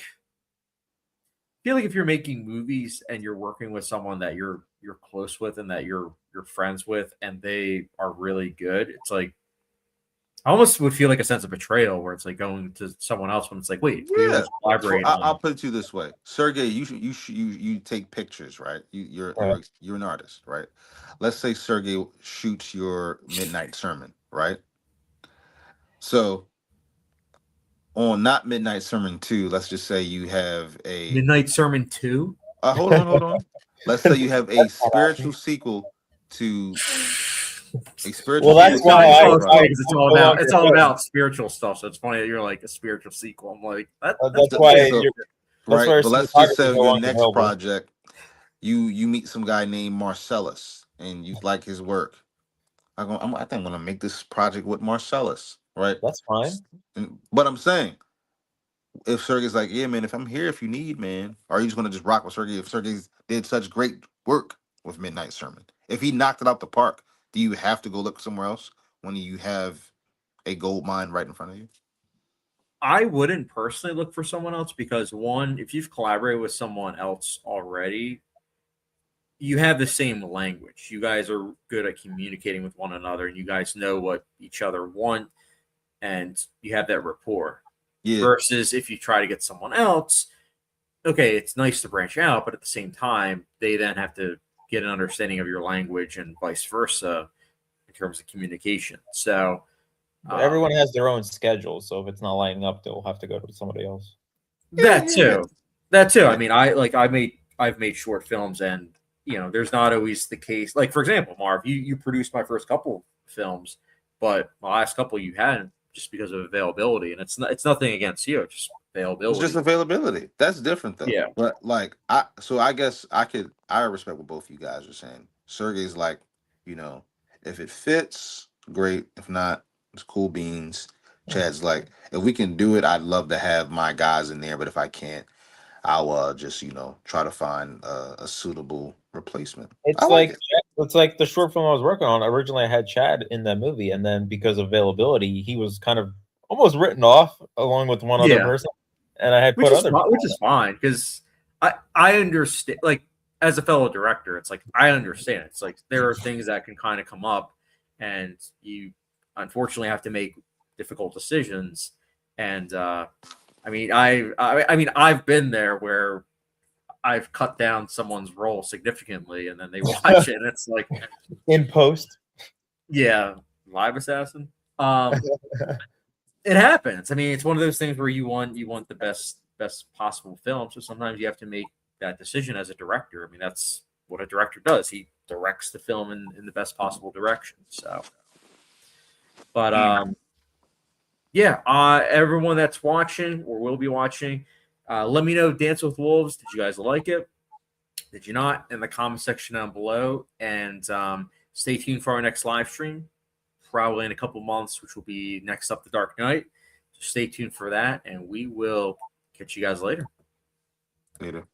if you're making movies and you're working with someone that you're close with and that you're friends with, and they are really good, it's like I almost would feel like a sense of betrayal where it's like going to someone else when it's like, wait, we always collaborate. I'll put it to you this way, Sergey. You take pictures, right? You're an artist, right? Let's say Sergey shoots your Midnight Sermon, right? So on not Midnight Sermon 2, let's just say you have a Midnight Sermon 2. Hold on. Let's say you have a spiritual sequel to a spiritual. Well, that's why it's all about spiritual stuff. So it's funny that you're like a spiritual sequel. I'm like that's why. Right, but let's just say your next project, you meet some guy named Marcellus and you like his work. I think I'm gonna make this project with Marcellus, right? That's fine. But I'm saying, if Sergey's like, yeah, man, if I'm here, if you need, man, are you just gonna just rock with Sergey? If Sergey did such great work with Midnight Sermon, if he knocked it out the park, do you have to go look somewhere else when you have a gold mine right in front of you? I wouldn't personally look for someone else because one, if you've collaborated with someone else already, you have the same language. You guys are good at communicating with one another, and you guys know what each other want, and you have that rapport. Yeah. Versus if you try to get someone else, okay, it's nice to branch out, but at the same time, they then have to get an understanding of your language and vice versa in terms of communication. So everyone has their own schedule, so if it's not lining up, they'll have to go to somebody else. That too. I mean, I've made short films, and there's not always the case. Like for example, Marv, you produced my first couple films, but the last couple you hadn't just because of availability, and it's nothing against you, it's just availability. It's just availability. That's different though. Yeah. But I guess I respect what both you guys are saying. Sergey's like, if it fits, great. If not, it's cool beans. Chad's like, if we can do it, I'd love to have my guys in there, but if I can't, I'll just try to find a suitable replacement. It's like the short film I was working on. Originally, I had Chad in that movie, and then because of availability, he was kind of almost written off along with one other person, and I had which is fine because I understand. Like as a fellow director, it's like I understand. It's like there are things that can kind of come up, and you unfortunately have to make difficult decisions. And I mean, I've been there where I've cut down someone's role significantly, and then they watch it, and it's like In post. yeah, live assassin. It happens. I mean, it's one of those things where you want the best possible film. So sometimes you have to make that decision as a director. I mean, that's what a director does. He directs the film in the best possible direction. So, but yeah, everyone that's watching or will be watching, let me know. Dance with Wolves. Did you guys like it? Did you not? In the comment section down below, and stay tuned for our next live stream. Probably in a couple months, which will be next up, The Dark Knight. So stay tuned for that, and we will catch you guys later. Later.